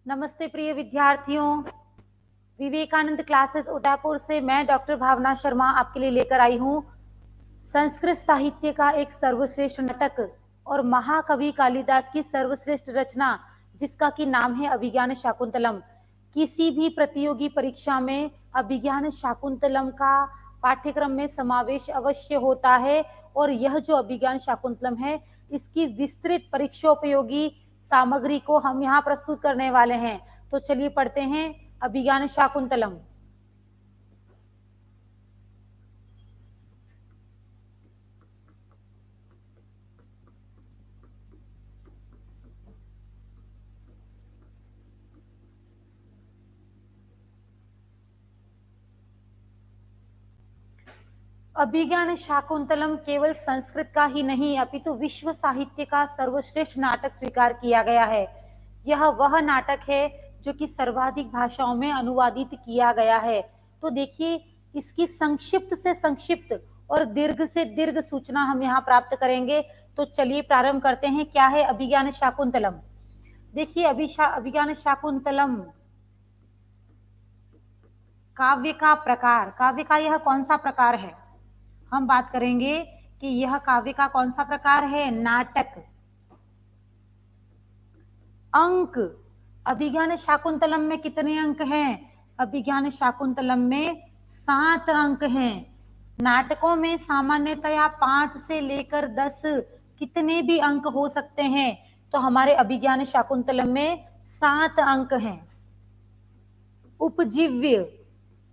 नमस्ते प्रिय विद्यार्थियों। विवेकानंद क्लासेस उदयपुर से मैं डॉक्टर भावना शर्मा आपके लिए लेकर आई हूँ संस्कृत साहित्य का एक सर्वश्रेष्ठ नाटक और महाकवि कालिदास की सर्वश्रेष्ठ रचना जिसका कि नाम है अभिज्ञान शाकुंतलम। किसी भी प्रतियोगी परीक्षा में अभिज्ञान शाकुंतलम का पाठ्यक्रम में समावेश अवश्य होता है और यह जो अभिज्ञान शाकुंतलम है इसकी विस्तृत परीक्षोपयोगी सामग्री को हम यहाँ प्रस्तुत करने वाले हैं। तो चलिए पढ़ते हैं अभिज्ञान शाकुंतलम। अभिज्ञान शाकुंतलम केवल संस्कृत का ही नहीं अपितु विश्व साहित्य का सर्वश्रेष्ठ नाटक स्वीकार किया गया है। यह वह नाटक है जो कि सर्वाधिक भाषाओं में अनुवादित किया गया है। तो देखिए इसकी संक्षिप्त से संक्षिप्त और दीर्घ से दीर्घ सूचना हम यहाँ प्राप्त करेंगे। तो चलिए प्रारंभ करते हैं। क्या है अभिज्ञान शाकुंतलम? देखिए अभिज्ञान शाकुंतलम काव्य का प्रकार, काव्य का यह कौन सा प्रकार है? हम बात करेंगे कि यह काव्य का कौन सा प्रकार है? नाटक। अंक, अभिज्ञान शाकुंतलम में कितने अंक हैं? अभिज्ञान शाकुंतलम में 7 अंक हैं। नाटकों में सामान्यतया 5 से लेकर 10 कितने भी अंक हो सकते हैं, तो हमारे अभिज्ञान शाकुंतलम में 7 अंक हैं। उपजीव्य,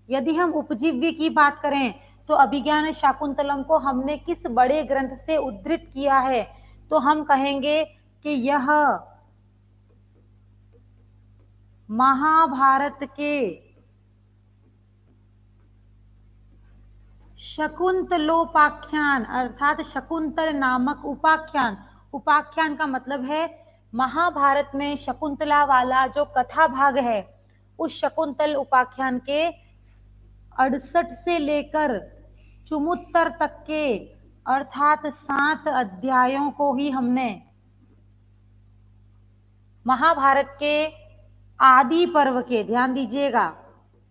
यदि हम उपजीव्य की बात करें तो अभिज्ञान शाकुंतलम को हमने किस बड़े ग्रंथ से उद्धृत किया है? तो हम कहेंगे कि यह महाभारत के शकुंतलोपाख्यान अर्थात शकुंतल नामक उपाख्यान, उपाख्यान का मतलब है महाभारत में शकुंतला वाला जो कथा भाग है, उस शकुंतल उपाख्यान के 68 से लेकर 74 तक के अर्थात 7 अध्यायों को ही हमने महाभारत के आदि पर्व के, ध्यान दीजिएगा,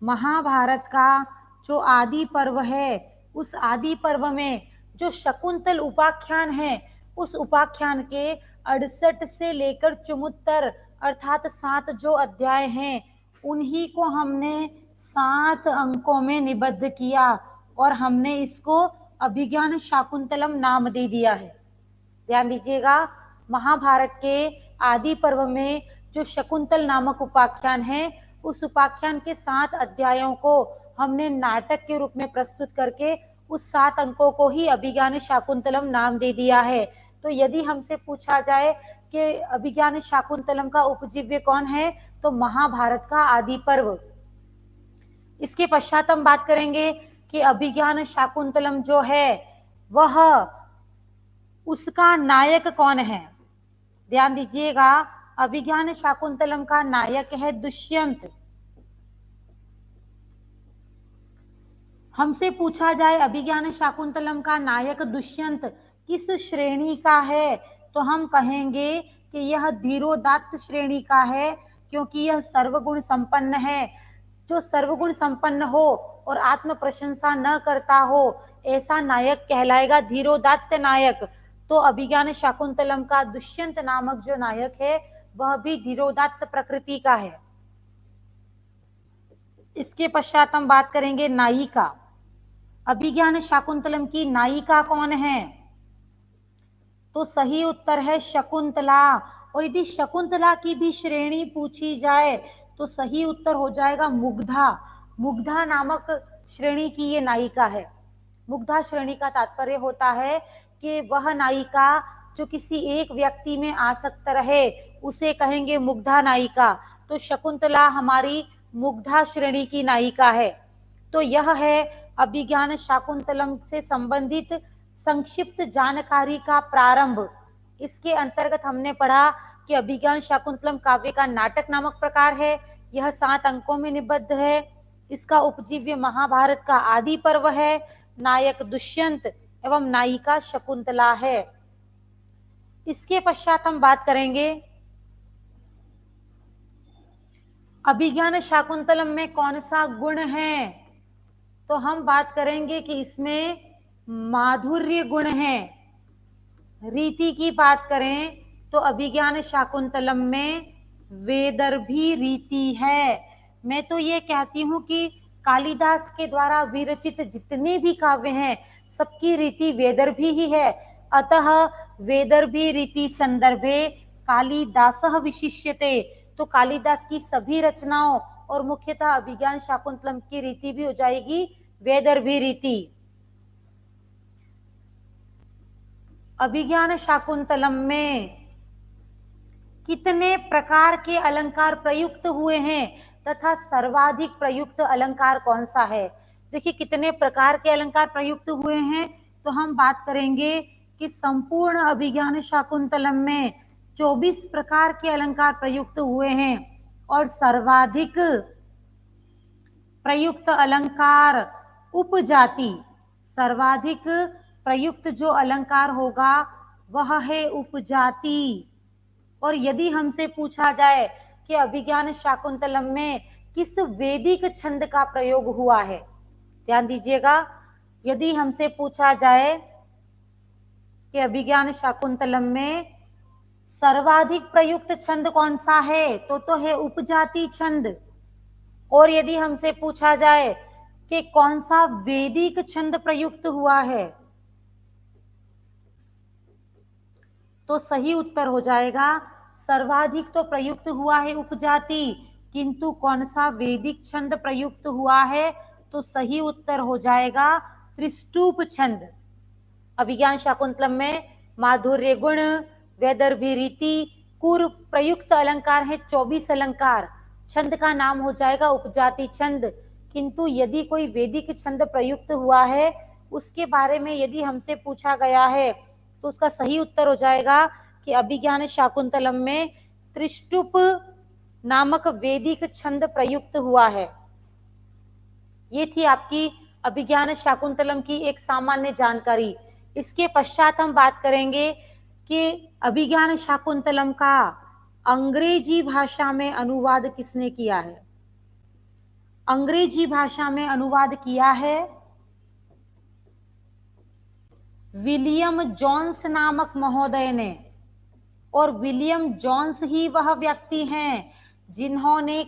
महाभारत का जो आदि पर्व है उस आदि पर्व में जो शकुंतल उपाख्यान है उस उपाख्यान के 68 से लेकर 74 अर्थात 7 जो अध्याय हैं उन्हीं को हमने 7 अंकों में निबद्ध किया और हमने इसको अभिज्ञान शाकुंतलम नाम दे दिया है। ध्यान दीजिएगा, महाभारत के आदि पर्व में जो शकुंतल नामक उपाख्यान है उस उपाख्यान के 7 अध्यायों को हमने नाटक के रूप में प्रस्तुत करके उस 7 अंकों को ही अभिज्ञान शाकुंतलम नाम दे दिया है। तो यदि हमसे पूछा जाए कि अभिज्ञान शाकुंतलम का उपजीव्य कौन है, तो महाभारत का आदि पर्व। इसके पश्चात हम बात करेंगे कि अभिज्ञान शाकुंतलम जो है वह उसका नायक कौन है। ध्यान दीजिएगा, अभिज्ञान शाकुंतलम का नायक है दुष्यंत। हमसे पूछा जाए अभिज्ञान शाकुंतलम का नायक दुष्यंत किस श्रेणी का है, तो हम कहेंगे कि यह धीरोदात्त श्रेणी का है, क्योंकि यह सर्वगुण संपन्न है। जो सर्वगुण संपन्न हो और आत्म प्रशंसा न करता हो ऐसा नायक कहलाएगा धीरोदात्त नायक। तो अभिज्ञान शाकुंतलम का दुष्यंत नामक जो नायक है वह भी धीरोदात्त प्रकृति का है। इसके पश्चात हम बात करेंगे नायिका। अभिज्ञान शाकुंतलम की नायिका कौन है? तो सही उत्तर है शकुंतला। और यदि शकुंतला की भी श्रेणी पूछी जाए तो सही उत्तर हो जाएगा मुग्धा। मुग्धा नामक श्रेणी की ये नायिका है। मुग्धा श्रेणी का तात्पर्य होता है कि वह नायिका जो किसी एक व्यक्ति में आसक्त रहे उसे कहेंगे मुग्धा नायिका। तो शकुंतला हमारी मुग्धा श्रेणी की नायिका है। तो यह है अभिज्ञान शाकुंतलम से संबंधित संक्षिप्त जानकारी का प्रारंभ। इसके अंतर्गत हमने पढ़ा कि अभिज्ञान शाकुंतलम काव्य का नाटक नामक प्रकार है। यह 7 अंकों में निबद्ध है। इसका उपजीव्य महाभारत का आदि पर्व है। नायक दुष्यंत एवं नायिका शकुंतला है। इसके पश्चात हम बात करेंगे अभिज्ञान शाकुंतलम में कौन सा गुण है? तो हम बात करेंगे कि इसमें माधुर्य गुण है। रीति की बात करें तो अभिज्ञान शाकुंतलम में वेदर्भी रीति है। मैं तो ये कहती हूँ कि कालिदास के द्वारा विरचित जितने भी काव्य हैं सबकी रीति वेदर्भी ही है। अतः वेदर्भी रीति संदर्भे कालिदासः विशिष्यते। तो कालिदास की सभी रचनाओं और मुख्यतः अभिज्ञान शाकुंतलम की रीति भी हो जाएगी वेदर्भी रीति। अभिज्ञान शाकुंतलम में कितने प्रकार के अलंकार प्रयुक्त हुए हैं तथा सर्वाधिक प्रयुक्त अलंकार कौन सा है? देखिए कितने प्रकार के अलंकार प्रयुक्त हुए हैं, तो हम बात करेंगे कि संपूर्ण अभिज्ञान शाकुंतलम में 24 प्रकार के अलंकार प्रयुक्त हुए हैं और सर्वाधिक प्रयुक्त अलंकार उपजाति, सर्वाधिक प्रयुक्त जो अलंकार होगा वह है उपजाति। और यदि हमसे पूछा जाए कि अभिज्ञान शाकुंतलम में किस वैदिक छंद का प्रयोग हुआ है, ध्यान दीजिएगा, यदि हमसे पूछा जाए कि अभिज्ञान शाकुंतलम में सर्वाधिक प्रयुक्त छंद कौन सा है, तो है उपजाति छंद। और यदि हमसे पूछा जाए कि कौन सा वैदिक छंद प्रयुक्त हुआ है, तो सही उत्तर हो जाएगा सर्वाधिक तो प्रयुक्त हुआ है उपजाति, किंतु कौन सा वैदिक छंद प्रयुक्त हुआ है, तो सही उत्तर हो जाएगा त्रिष्टुप छंद। अभिज्ञान शाकुंतलम में माधुर्य गुण, वैदर्भी रीति, कुर प्रयुक्त अलंकार है 24 अलंकार, छंद का नाम हो जाएगा उपजाति छंद। किंतु यदि कोई वैदिक छंद प्रयुक्त हुआ है उसके बारे में यदि हमसे पूछा गया है तो उसका सही उत्तर हो जाएगा कि अभिज्ञान शाकुंतलम में त्रिष्टुप नामक वैदिक छंद प्रयुक्त हुआ है। ये थी आपकी अभिज्ञान शाकुंतलम की एक सामान्य जानकारी। इसके पश्चात हम बात करेंगे कि अभिज्ञान शाकुंतलम का अंग्रेजी भाषा में अनुवाद किसने किया है। अंग्रेजी भाषा में अनुवाद किया है विलियम जोन्स नामक महोदय ने। और विलियम जोन्स ही वह व्यक्ति हैं जिन्होंने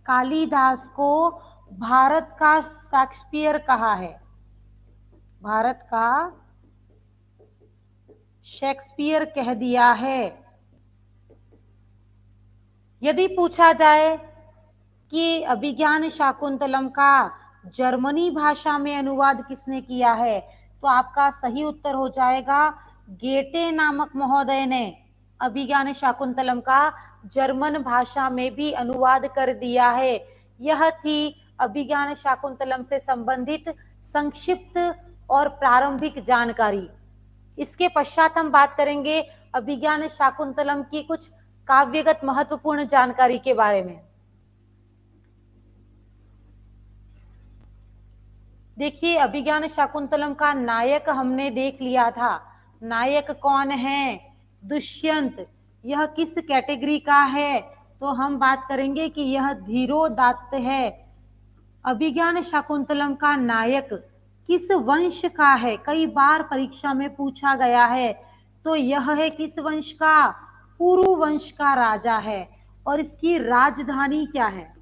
कालिदास को भारत का शेक्सपियर कहा है, भारत का शेक्सपियर कह दिया है। यदि पूछा जाए कि अभिज्ञान शाकुंतलम का जर्मनी भाषा में अनुवाद किसने किया है, तो आपका सही उत्तर हो जाएगा गेटे नामक महोदय ने अभिज्ञान शाकुंतलम का जर्मन भाषा में भी अनुवाद कर दिया है। यह थी अभिज्ञान शाकुंतलम से संबंधित संक्षिप्त और प्रारंभिक जानकारी। इसके पश्चात हम बात करेंगे अभिज्ञान शाकुंतलम की कुछ काव्यगत महत्वपूर्ण जानकारी के बारे में। देखिए अभिज्ञान शाकुंतलम का नायक हमने देख लिया था। नायक कौन है? दुष्यंत। यह किस कैटेगरी का है? तो हम बात करेंगे कि यह धीरोदात्त है। अभिज्ञान शाकुंतलम का नायक किस वंश का है? कई बार परीक्षा में पूछा गया है। तो यह है किस वंश का? पुरु वंश का राजा है। और इसकी राजधानी क्या है?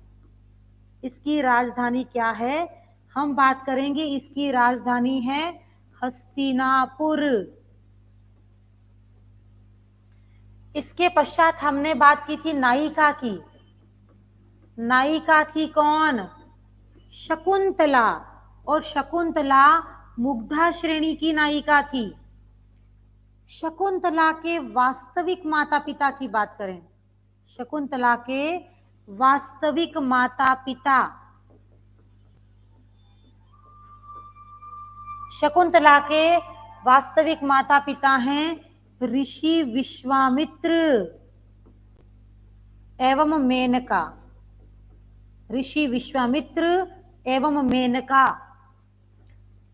इसकी राजधानी क्या है? हम बात करेंगे इसकी राजधानी है हस्तिनापुर। इसके पश्चात हमने बात की थी नायिका की। नायिका थी कौन? शकुंतला। और शकुंतला मुग्धा श्रेणी की नायिका थी। शकुंतला के वास्तविक माता पिता की बात करें, शकुंतला के वास्तविक माता पिता, शकुंतला के वास्तविक माता पिता हैं ऋषि विश्वामित्र एवं मेनका। ऋषि विश्वामित्र एवं मेनका।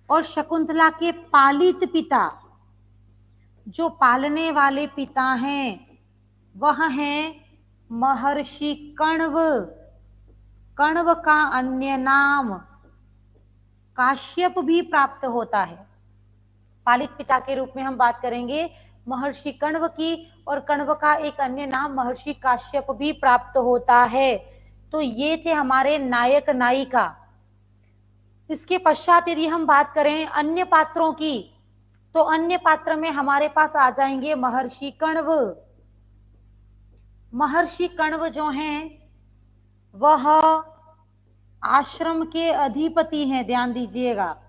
और शकुंतला के पालित पिता, जो पालने वाले पिता हैं, वह है महर्षि कण्व। कण्व का अन्य नाम काश्यप भी प्राप्त होता है। पालित पिता के रूप में हम बात करेंगे महर्षि कण्व की, और कण्व का एक अन्य नाम महर्षि काश्यप भी प्राप्त होता है। तो ये थे हमारे नायक नायिका। इसके पश्चात यदि हम बात करें अन्य पात्रों की, तो अन्य पात्र में हमारे पास आ जाएंगे महर्षि कण्व। महर्षि कण्व जो हैं वह आश्रम के अधिपति हैं, ध्यान दीजिएगा,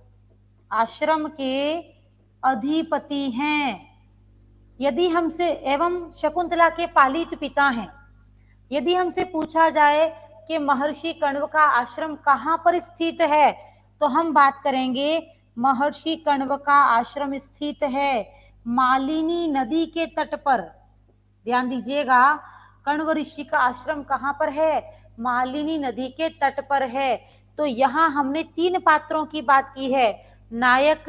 आश्रम के अधिपति हैं। यदि हमसे, एवं शकुंतला के पालित पिता हैं। यदि हमसे पूछा जाए कि महर्षि कण्व का आश्रम कहाँ पर स्थित है, तो हम बात करेंगे महर्षि कण्व का आश्रम स्थित है मालिनी नदी के तट पर। ध्यान दीजिएगा, कण्व ऋषि का आश्रम कहाँ पर है? मालिनी नदी के तट पर है। तो यहाँ हमने 3 पात्रों की बात की है, नायक,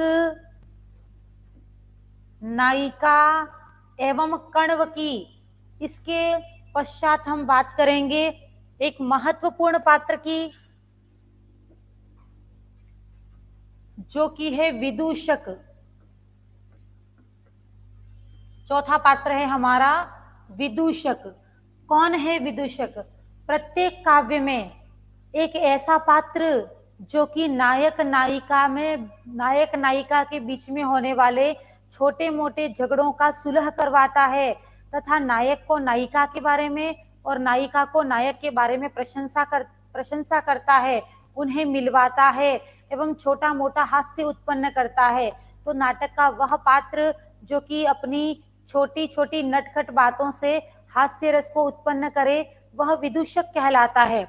नायिका एवं कण्व की। इसके पश्चात हम बात करेंगे एक महत्वपूर्ण पात्र की, जो कि है विदूषक। चौथा पात्र है हमारा विदूषक। कौन है विदूषक? प्रत्येक काव्य में एक ऐसा पात्र जो कि नायक नायिका के बीच में होने वाले छोटे मोटे झगड़ों का सुलह करवाता है, तथा नायक को नायिका के बारे में और नायिका को नायक के बारे में प्रशंसा करता है, उन्हें मिलवाता है एवं छोटा मोटा हास्य उत्पन्न करता है। तो नाटक का वह पात्र जो कि अपनी छोटी छोटी नटखट बातों से हास्य रस को उत्पन्न करे, वह विदूषक कहलाता है।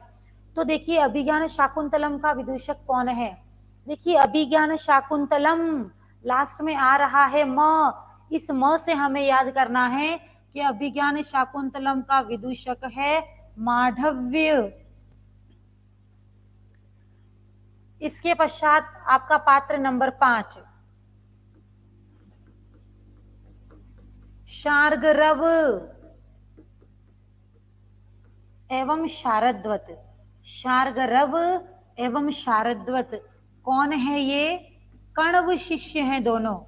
तो देखिए अभिज्ञान शाकुंतलम का विदूषक कौन है? देखिए अभिज्ञान शाकुंतलम लास्ट में आ रहा है म, इस म से हमें याद करना है कि अभिज्ञान शाकुंतलम का विदूषक है माधव्य। इसके पश्चात आपका पात्र नंबर 5 शार्गरव एवं शारद्वत। शार्गरव एवं शारद्वत कौन है ये? कण्व शिष्य हैं दोनों।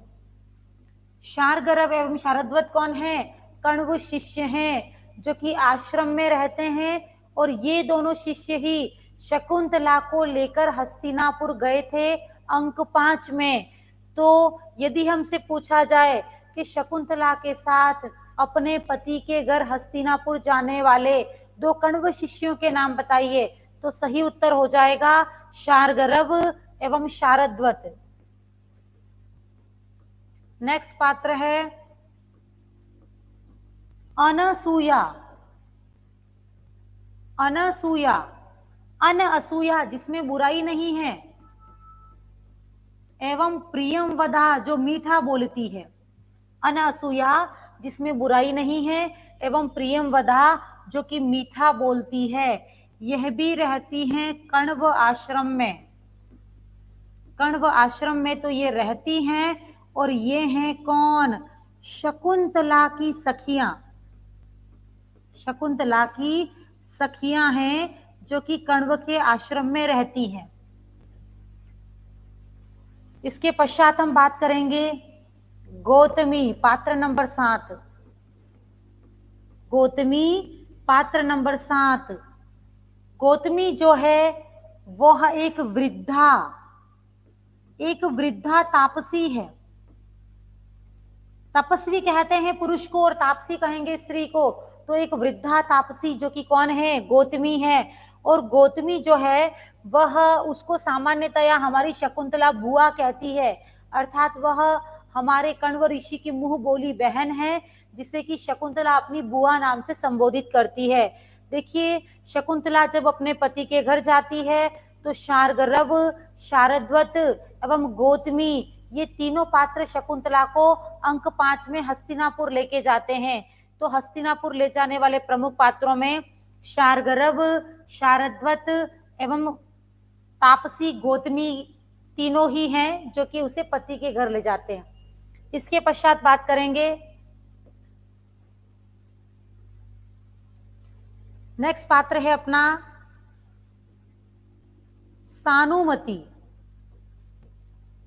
शार्गरव एवं शारद्वत कौन है? कण्व शिष्य हैं जो कि आश्रम में रहते हैं, और ये दोनों शिष्य ही शकुंतला को लेकर हस्तिनापुर गए थे अंक 5 में। तो यदि हमसे पूछा जाए कि शकुंतला के साथ अपने पति के घर हस्तिनापुर जाने वाले 2 कण्व शिष्यों के नाम बताइए, तो सही उत्तर हो जाएगा शार्गरव एवं शारद्वत। नेक्स्ट पात्र है अनसूया। अनसूया, अन असूया जिसमें बुराई नहीं है, एवं प्रियंवदा जो मीठा बोलती है। अनसूया जिसमें बुराई नहीं है, एवं प्रियंवदा जो कि मीठा बोलती है, यह भी रहती हैं कण्व आश्रम में। कण्व आश्रम में तो ये रहती हैं, और ये हैं कौन? शकुंतला की सखियां। शकुंतला की सखियां हैं जो कि कण्व के आश्रम में रहती हैं। इसके पश्चात हम बात करेंगे गौतमी, पात्र नंबर 7। गौतमी पात्र नंबर 7। गौतमी जो है वह एक वृद्धा तापसी है। तपस्वी कहते हैं पुरुष को और तापसी कहेंगे स्त्री को। तो एक वृद्धा तापसी जो कि कौन है? गौतमी है। और गौतमी जो है वह, उसको सामान्यतया हमारी शकुंतला बुआ कहती है, अर्थात वह हमारे कण्व ऋषि की मुंह बोली बहन है, जिसे कि शकुंतला अपनी बुआ नाम से संबोधित करती है। देखिए शकुंतला जब अपने पति के घर जाती है तो शार्गरव, शारद्वत एवं गौतमी, ये तीनों पात्र शकुंतला को अंक 5 में हस्तिनापुर लेके जाते हैं। तो हस्तिनापुर ले जाने वाले प्रमुख पात्रों में शार्गरव, शारद्वत एवं तापसी गौतमी तीनों ही हैं जो कि उसे पति के घर ले जाते हैं। इसके पश्चात बात करेंगे नेक्स्ट पात्र है अपना सानुमति।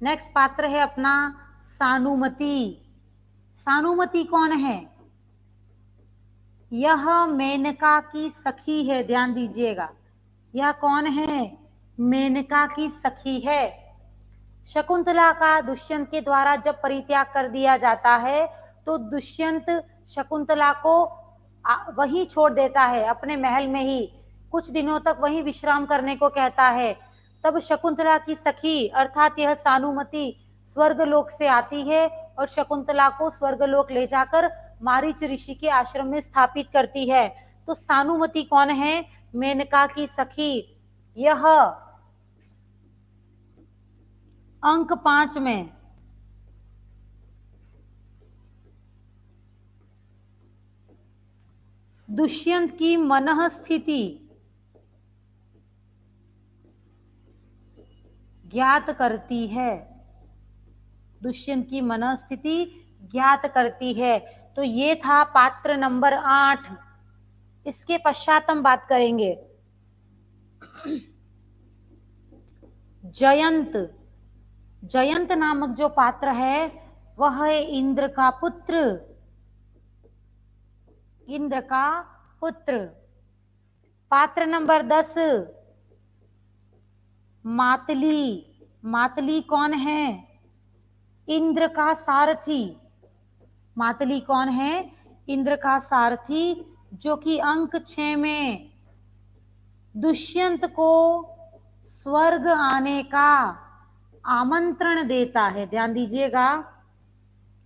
नेक्स्ट पात्र है अपना सानुमति। सानुमति कौन है? यह मेनका की सखी है, ध्यान दीजिएगा। यह कौन है? मेनका की सखी है। शकुंतला का दुष्यंत के द्वारा जब परित्याग कर दिया जाता है तो दुष्यंत शकुंतला को वहीं छोड़ देता है, अपने महल में ही कुछ दिनों तक वहीं विश्राम करने को कहता है। तब शकुंतला की सखी अर्थात यह सानुमति स्वर्गलोक से आती है और शकुंतला को स्वर्गलोक ले जाकर मारीच ऋषि के आश्रम में स्थापित करती है। तो सानुमति कौन है? मेनका की सखी। यह अंक 5 में दुष्यंत की मनः स्थिति ज्ञात करती है। दुष्यंत की मनः स्थिति ज्ञात करती है। तो ये था पात्र नंबर 8। इसके पश्चात हम बात करेंगे जयंत। जयंत नामक जो पात्र है वह है इंद्र का पुत्र। इंद्र का पुत्र। पात्र नंबर 10 मातली। मातली कौन है? इंद्र का सारथी। मातली कौन है? इंद्र का सारथी, जो कि अंक 6 में दुष्यंत को स्वर्ग आने का आमंत्रण देता है। ध्यान दीजिएगा,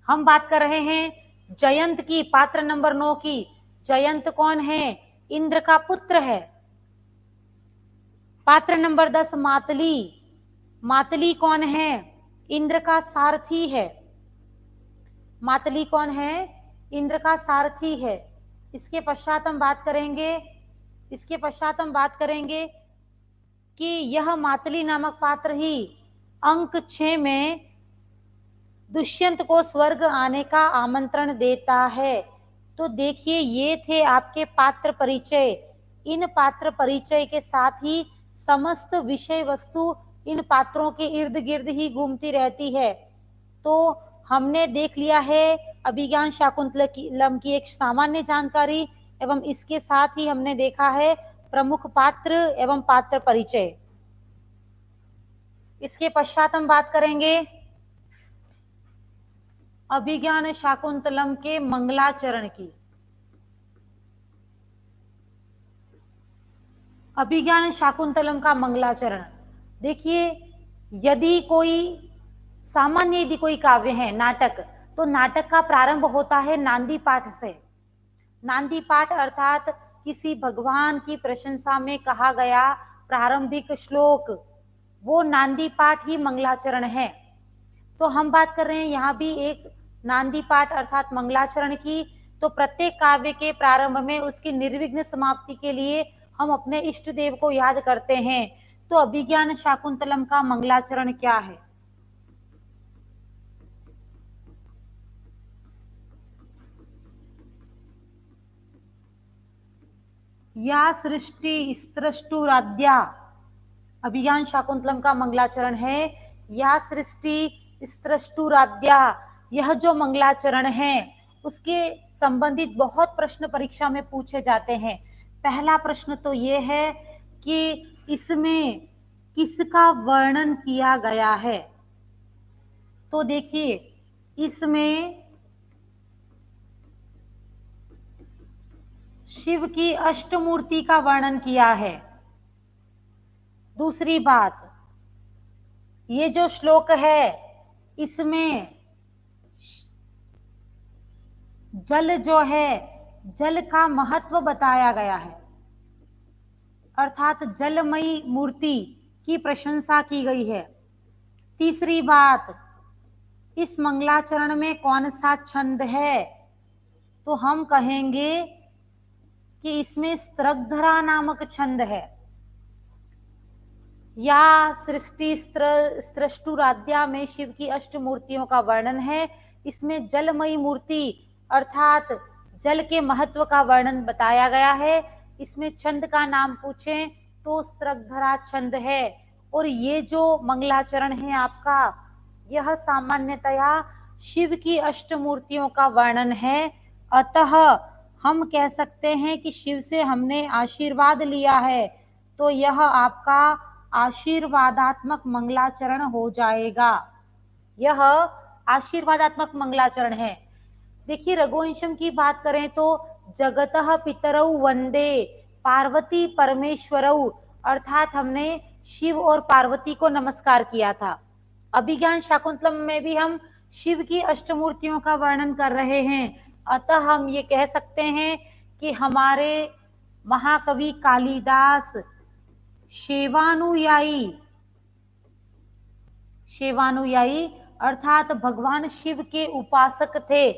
हम बात कर रहे हैं जयंत की, पात्र नंबर 9 की। जयंत कौन है? इंद्र का पुत्र है। पात्र नंबर 10 मातली। मातली कौन है? इंद्र का सारथी है। मातली कौन है? इंद्र का सारथी है। इसके पश्चात हम बात करेंगे कि यह मातली नामक पात्र ही अंक 6 में दुष्यंत को स्वर्ग आने का आमंत्रण देता है। तो देखिए, ये थे आपके पात्र परिचय। इन पात्र परिचय के साथ ही समस्त विषय वस्तु इन पात्रों के इर्द गिर्द ही घूमती रहती है। तो हमने देख लिया है अभिज्ञान शाकुंतलम की एक सामान्य जानकारी, एवं इसके साथ ही हमने देखा है प्रमुख पात्र एवं पात्र परिचय। इसके पश्चात हम बात करेंगे अभिज्ञान शाकुंतलम के मंगलाचरण की। अभिज्ञान शाकुंतलम का मंगलाचरण देखिए, यदि कोई काव्य है, नाटक, तो नाटक का प्रारंभ होता है नांदी पाठ से। नांदी पाठ अर्थात किसी भगवान की प्रशंसा में कहा गया प्रारंभिक श्लोक, वो नांदी पाठ ही मंगलाचरण है। तो हम बात कर रहे हैं यहाँ भी एक नांदी पाठ अर्थात मंगलाचरण की। तो प्रत्येक काव्य के प्रारंभ में उसकी निर्विघ्न समाप्ति के लिए हम अपने इष्ट देव को याद करते हैं। तो अभिज्ञान शाकुंतलम का मंगलाचरण क्या है? या सृष्टि स्त्रष्टुराद्या। अभिज्ञान शाकुंतलम का मंगलाचरण है या सृष्टि स्त्रष्टुराद्या। यह जो मंगलाचरण है उसके संबंधित बहुत प्रश्न परीक्षा में पूछे जाते हैं। पहला प्रश्न तो ये है कि इसमें किसका वर्णन किया गया है? तो देखिए, इसमें शिव की अष्टमूर्ति का वर्णन किया है। दूसरी बात, ये जो श्लोक है इसमें जल जो है, जल का महत्व बताया गया है, अर्थात जलमयी मूर्ति की प्रशंसा की गई है। तीसरी बात, इस मंगलाचरण में कौन सा छंद है? तो हम कहेंगे कि इसमें स्त्रग्धरा नामक छंद है। या सृष्टि स्त्रष्टुराद्या में शिव की अष्ट मूर्तियों का वर्णन है। इसमें जलमयी मूर्ति अर्थात जल के महत्व का वर्णन बताया गया है। इसमें छंद का नाम पूछें तो स्रग्धरा छंद है। और ये जो मंगलाचरण है आपका, यह सामान्यतया शिव की अष्टमूर्तियों का वर्णन है। अतः हम कह सकते हैं कि शिव से हमने आशीर्वाद लिया है, तो यह आपका आशीर्वादात्मक मंगलाचरण हो जाएगा। यह आशीर्वादात्मक मंगलाचरण है। देखिए रघुवंशम की बात करें तो जगतः पितरौ वंदे पार्वती परमेश्वरौ, अर्थात हमने शिव और पार्वती को नमस्कार किया था। अभिज्ञान शाकुंतलम में भी हम शिव की अष्टमूर्तियों का वर्णन कर रहे हैं। अतः हम ये कह सकते हैं कि हमारे महाकवि कालिदास शिवानुयायी अर्थात भगवान शिव के उपासक थे।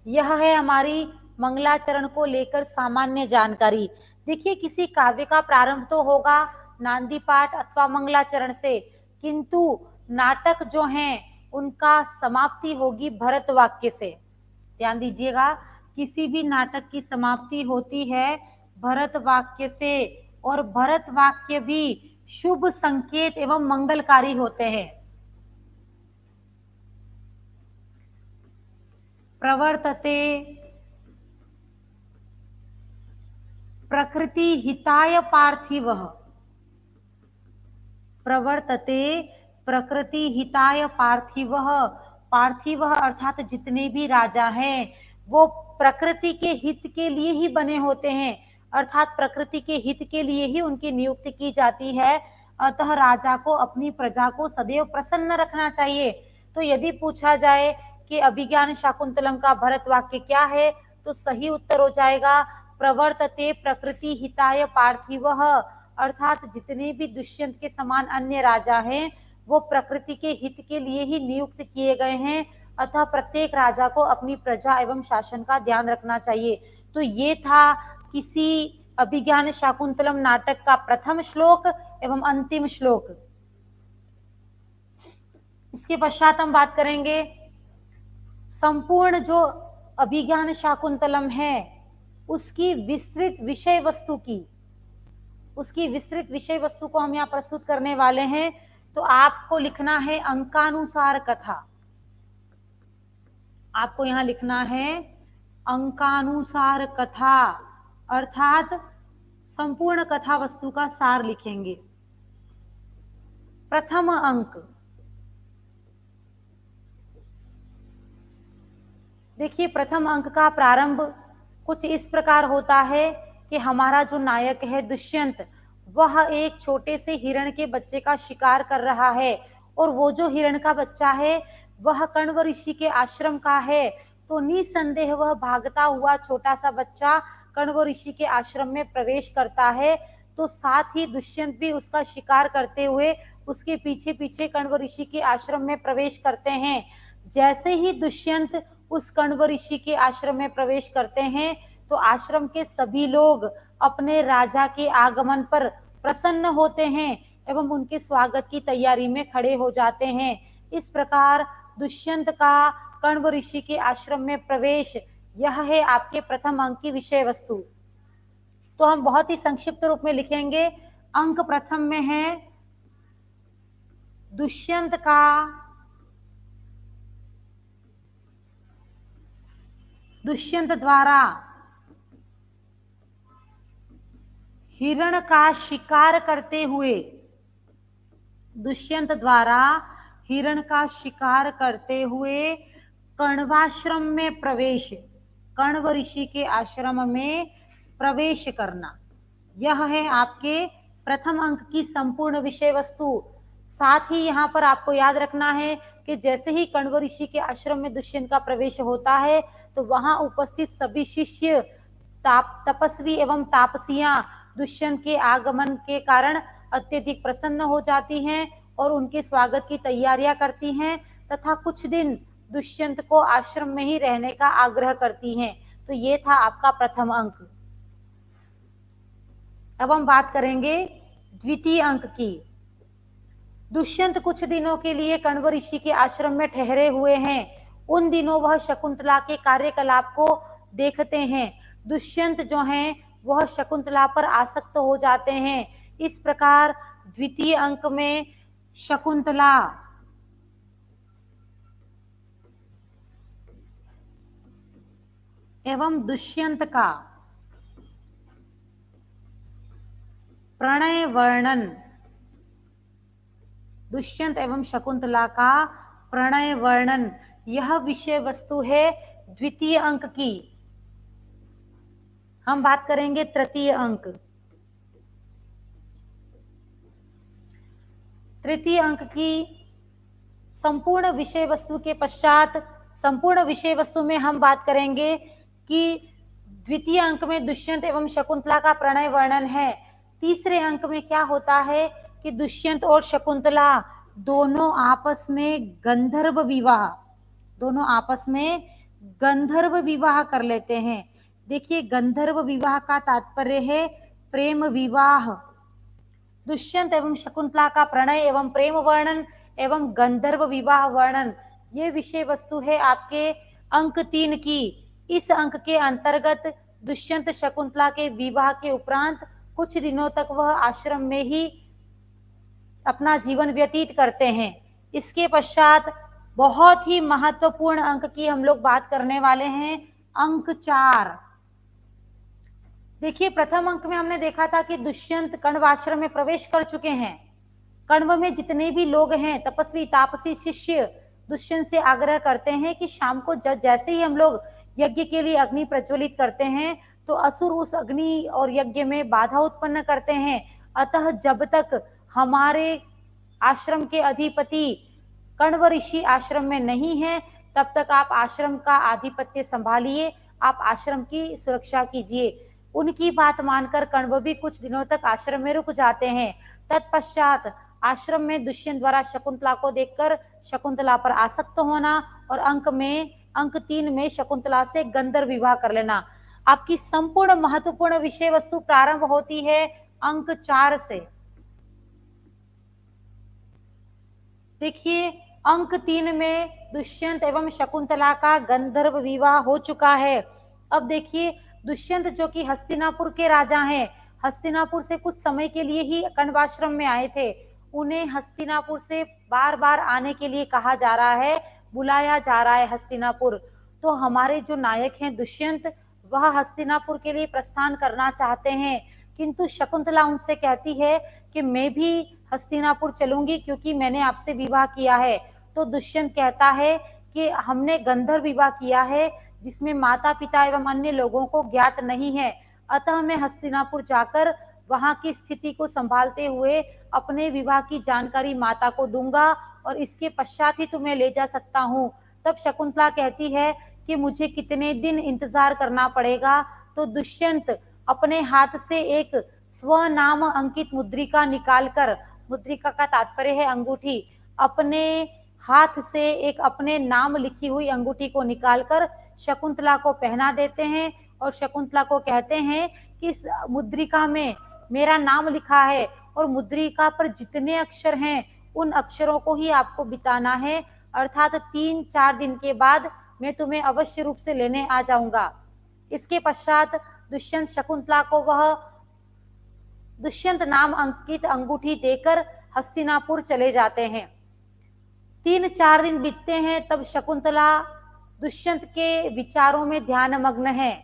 यह है हमारी मंगलाचरण को लेकर सामान्य जानकारी। देखिए किसी काव्य का प्रारंभ तो होगा नांदी पाठ अथवा मंगलाचरण से, किंतु नाटक जो हैं उनका समाप्ति होगी भरत वाक्य से। ध्यान दीजिएगा, किसी भी नाटक की समाप्ति होती है भरत वाक्य से, और भरत वाक्य भी शुभ संकेत एवं मंगलकारी होते हैं। प्रवर्तते प्रकृति हिताय पार्थिवः, प्रवर्तते प्रकृति हिताय पार्थिवः, पार्थिवः अर्थात जितने भी राजा हैं वो प्रकृति के हित के लिए ही बने होते हैं, अर्थात प्रकृति के हित के लिए ही उनकी नियुक्ति की जाती है। अतः राजा को अपनी प्रजा को सदैव प्रसन्न रखना चाहिए। तो यदि पूछा जाए कि अभिज्ञान शाकुंतलम का भरत वाक्य क्या है, तो सही उत्तर हो जाएगा प्रवर्तते प्रकृति हिताय पार्थिवः, अर्थात जितने भी दुष्यंत के समान अन्य राजा हैं वो प्रकृति के हित के लिए ही नियुक्त किए गए हैं। अतः प्रत्येक राजा को अपनी प्रजा एवं शासन का ध्यान रखना चाहिए। तो ये था किसी अभिज्ञान शाकुंतलम नाटक का प्रथम श्लोक एवं अंतिम श्लोक। इसके पश्चात हम बात करेंगे संपूर्ण जो अभिज्ञान शाकुंतलम है उसकी विस्तृत विषय वस्तु की, उसकी विस्तृत विषय वस्तु को हम यहाँ प्रस्तुत करने वाले हैं। तो आपको लिखना है अंकानुसार कथा, आपको यहाँ लिखना है अंकानुसार कथा, अर्थात संपूर्ण कथा वस्तु का सार लिखेंगे। प्रथम अंक, देखिए प्रथम अंक का प्रारंभ कुछ इस प्रकार होता है कि हमारा जो नायक है दुष्यंत, वह एक छोटे से हिरण के बच्चे का शिकार कर रहा है, और वो जो हिरण का बच्चा है वह कण्व ऋषि के आश्रम का है। तो निसंदेह वह भागता हुआ छोटा सा बच्चा कण्व ऋषि के आश्रम में प्रवेश करता है। तो साथ ही दुष्यंत भी उसका शिकार करते हुए उसके पीछे पीछे कण्व ऋषि के आश्रम में प्रवेश करते हैं। जैसे ही दुष्यंत उस कण्व ऋषि के आश्रम में प्रवेश करते हैं तो आश्रम के सभी लोग अपने राजा के आगमन पर प्रसन्न होते हैं एवं उनके स्वागत की तैयारी में खड़े हो जाते हैं। इस प्रकार दुष्यंत का कण्व ऋषि के आश्रम में प्रवेश, यह है आपके प्रथम अंक की विषय वस्तु। तो हम बहुत ही संक्षिप्त रूप में लिखेंगे। अंक प्रथम में है दुष्यंत का दुष्यंत द्वारा हिरण का शिकार करते हुए, दुष्यंत द्वारा हिरण का शिकार करते हुए कण्वाश्रम में प्रवेश, कण्व ऋषि के आश्रम में प्रवेश करना, यह है आपके प्रथम अंक की संपूर्ण विषय वस्तु। साथ ही यहाँ पर आपको याद रखना है कि जैसे ही कण्व ऋषि के आश्रम में दुष्यंत का प्रवेश होता है तो वहां उपस्थित सभी शिष्य तपस्वी एवं तापसियां दुष्यंत के आगमन के कारण अत्यधिक प्रसन्न हो जाती हैं और उनके स्वागत की तैयारियां करती हैं तथा कुछ दिन दुष्यंत को आश्रम में ही रहने का आग्रह करती हैं। तो ये था आपका प्रथम अंक। अब हम बात करेंगे द्वितीय अंक की। दुष्यंत कुछ दिनों के लिए कण्व ऋषि के आश्रम में ठहरे हुए हैं। उन दिनों वह शकुंतला के कार्यकलाप को देखते हैं। दुष्यंत जो हैं वह शकुंतला पर आसक्त हो जाते हैं। इस प्रकार द्वितीय अंक में शकुंतला एवं दुष्यंत का प्रणय वर्णन, दुष्यंत एवं शकुंतला का प्रणय वर्णन, यह विषय वस्तु है द्वितीय अंक की। हम बात करेंगे तृतीय अंक। तृतीय अंक की संपूर्ण विषय वस्तु के पश्चात संपूर्ण विषय वस्तु में हम बात करेंगे कि द्वितीय अंक में दुष्यंत एवं शकुंतला का प्रणय वर्णन है। तीसरे अंक में क्या होता है कि दुष्यंत और शकुंतला दोनों आपस में गंधर्व विवाह कर लेते हैं। देखिए, गंधर्व विवाह का तात्पर्य है प्रेम विवाह। दुष्यंत एवं शकुंतला का प्रणय एवं प्रेम वर्णन एवं गंधर्व विवाह वर्णन, ये विषय वस्तु है आपके अंक 3 की। इस अंक के अंतर्गत दुष्यंत शकुंतला के विवाह के उपरांत कुछ दिनों तक वह आश्रम में ही अपना जीवन व्यतीत करते हैं। इसके पश्चात बहुत ही महत्वपूर्ण अंक की हम लोग बात करने वाले हैं, अंक 4। देखिए, प्रथम अंक में हमने देखा था कि दुष्यंत कण्व आश्रम में प्रवेश कर चुके हैं। कण्व में जितने भी लोग हैं, तपस्वी तापसी शिष्य, दुष्यंत से आग्रह करते हैं कि शाम को जैसे ही हम लोग यज्ञ के लिए अग्नि प्रज्वलित करते हैं तो असुर उस अग्नि और यज्ञ में बाधा उत्पन्न करते हैं। अतः जब तक हमारे आश्रम के अधिपति कण्व ऋषि आश्रम में नहीं है, तब तक आप आश्रम का आधिपत्य संभालिए, आप आश्रम की सुरक्षा कीजिए। उनकी बात मानकर कण्व भी कुछ दिनों तक आश्रम में रुक जाते हैं। तत्पश्चात आश्रम में दुष्यंत द्वारा शकुंतला को देखकर शकुंतला पर आसक्त होना और अंक 3 में शकुंतला से गंधर्व विवाह कर लेना। आपकी संपूर्ण महत्वपूर्ण विषय वस्तु प्रारंभ होती है अंक 4 से। देखिए, अंक 3 में दुष्यंत एवं शकुंतला का गंधर्व विवाह हो चुका है। अब देखिए, दुष्यंत जो कि हस्तिनापुर के राजा हैं, हस्तिनापुर से कुछ समय के लिए ही कण्वाश्रम में आए थे। उन्हें हस्तिनापुर से बार बार आने के लिए कहा जा रहा है, बुलाया जा रहा है हस्तिनापुर। तो हमारे जो नायक हैं दुष्यंत, वह हस्तिनापुर के लिए प्रस्थान करना चाहते हैं, किंतु शकुंतला उनसे कहती है कि मैं भी हस्तिनापुर चलूंगी क्योंकि मैंने आपसे विवाह किया है। तो दुष्यंत कहता है कि हमने गंधर्व विवाह किया है जिसमें माता पिता एवं अन्य लोगों को ज्ञात नहीं है, अतः मैं हस्तिनापुर जाकर वहां की स्थिति को संभालते हुए अपने विवाह की जानकारी माता को दूंगा और इसके पश्चात ही तुम्हें ले जा सकता हूँ। तब शकुंतला कहती है कि मुझे कितने दिन इंतजार करना पड़ेगा। तो दुष्यंत अपने हाथ से एक स्वनाम अंकित मुद्रिका निकालकर, मुद्रिका का तात्पर्य है अंगूठी, अपने हाथ से एक अपने नाम लिखी हुई अंगूठी को निकालकर शकुंतला को पहना देते हैं और शकुंतला को कहते हैं कि इस मुद्रिका में मेरा नाम लिखा है और मुद्रिका पर जितने अक्षर हैं उन अक्षरों को ही आपको बिताना है, अर्थात 3-4 दिन के बाद मैं तुम्हें अवश्य रूप से लेने आ जाऊंगा। इसके पश्चात दुष्यंत शकुंतला को वह दुष्यंत नाम अंकित अंगूठी देकर हस्तिनापुर चले जाते हैं। 3-4 दिन बीतते हैं, तब शकुंतला दुष्यंत के विचारों में ध्यानमग्न है।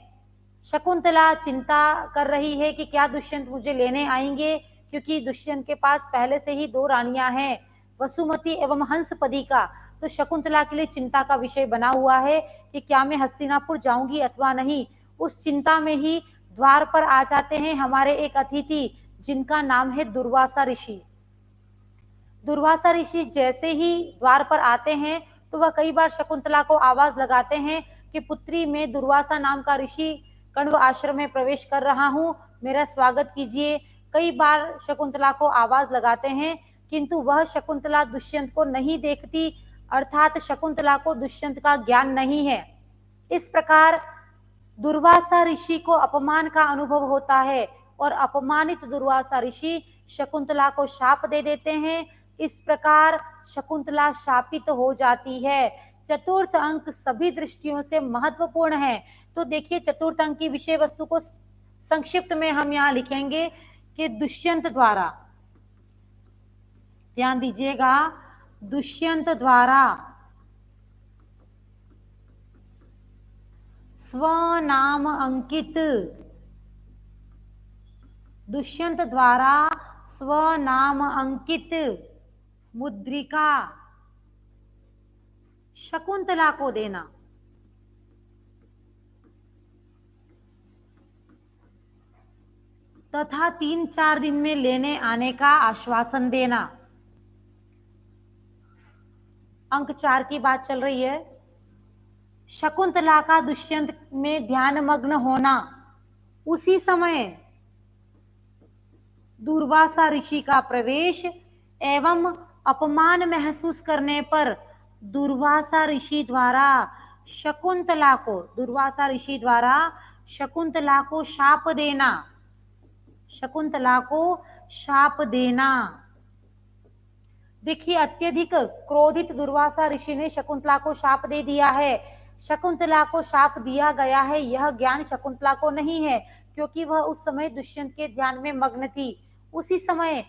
शकुंतला चिंता कर रही है कि क्या दुष्यंत मुझे लेने आएंगे, क्योंकि दुष्यंत के पास पहले से ही 2 रानियां हैं, वसुमती एवं हंसपदी का। तो शकुंतला के लिए चिंता का विषय बना हुआ है कि क्या मैं हस्तिनापुर जाऊंगी अथवा नहीं। उस चिंता में ही द्वार पर आ जाते हैं हमारे एक अतिथि, जिनका नाम है दुर्वासा ऋषि। दुर्वासा ऋषि जैसे ही द्वार पर आते हैं तो वह कई बार शकुंतला को आवाज लगाते हैं कि पुत्री, मैं दुर्वासा नाम का ऋषि कण्व आश्रम में प्रवेश कर रहा हूँ, मेरा स्वागत कीजिए। कई बार शकुंतला को आवाज लगाते हैं, किंतु वह शकुंतला दुष्यंत को नहीं देखती, अर्थात शकुंतला को दुष्यंत का ज्ञान नहीं है। इस प्रकार दुर्वासा ऋषि को अपमान का अनुभव होता है और अपमानित दुर्वासा ऋषि शकुंतला को शाप दे देते हैं। इस प्रकार शकुंतला शापित हो जाती है। चतुर्थ अंक सभी दृष्टियों से महत्वपूर्ण है। तो देखिए, चतुर्थ अंक की विषय वस्तु को संक्षिप्त में हम यहाँ लिखेंगे कि दुष्यंत द्वारा, ध्यान दीजिएगा, दुष्यंत द्वारा स्वनाम अंकित, दुष्यंत द्वारा स्वनाम अंकित मुद्रिका शकुंतला को देना तथा 3-4 दिन में लेने आने का आश्वासन देना। अंक 4 की बात चल रही है। शकुंतला का दुष्यंत में ध्यान मग्न होना, उसी समय दुर्वासा ऋषि का प्रवेश एवं अपमान महसूस करने पर दुर्वासा ऋषि द्वारा शकुंतला को, दुर्वासा ऋषि द्वारा शकुंतला को शाप देना, शकुंतला को शाप देना। देखिए, अत्यधिक क्रोधित दुर्वासा ऋषि ने शकुंतला को शाप दे दिया है। शकुंतला को शाप दिया गया है, यह ज्ञान शकुंतला को नहीं है, क्योंकि वह उस समय दुष्यंत के ध्यान में मग्न थी। उसी समय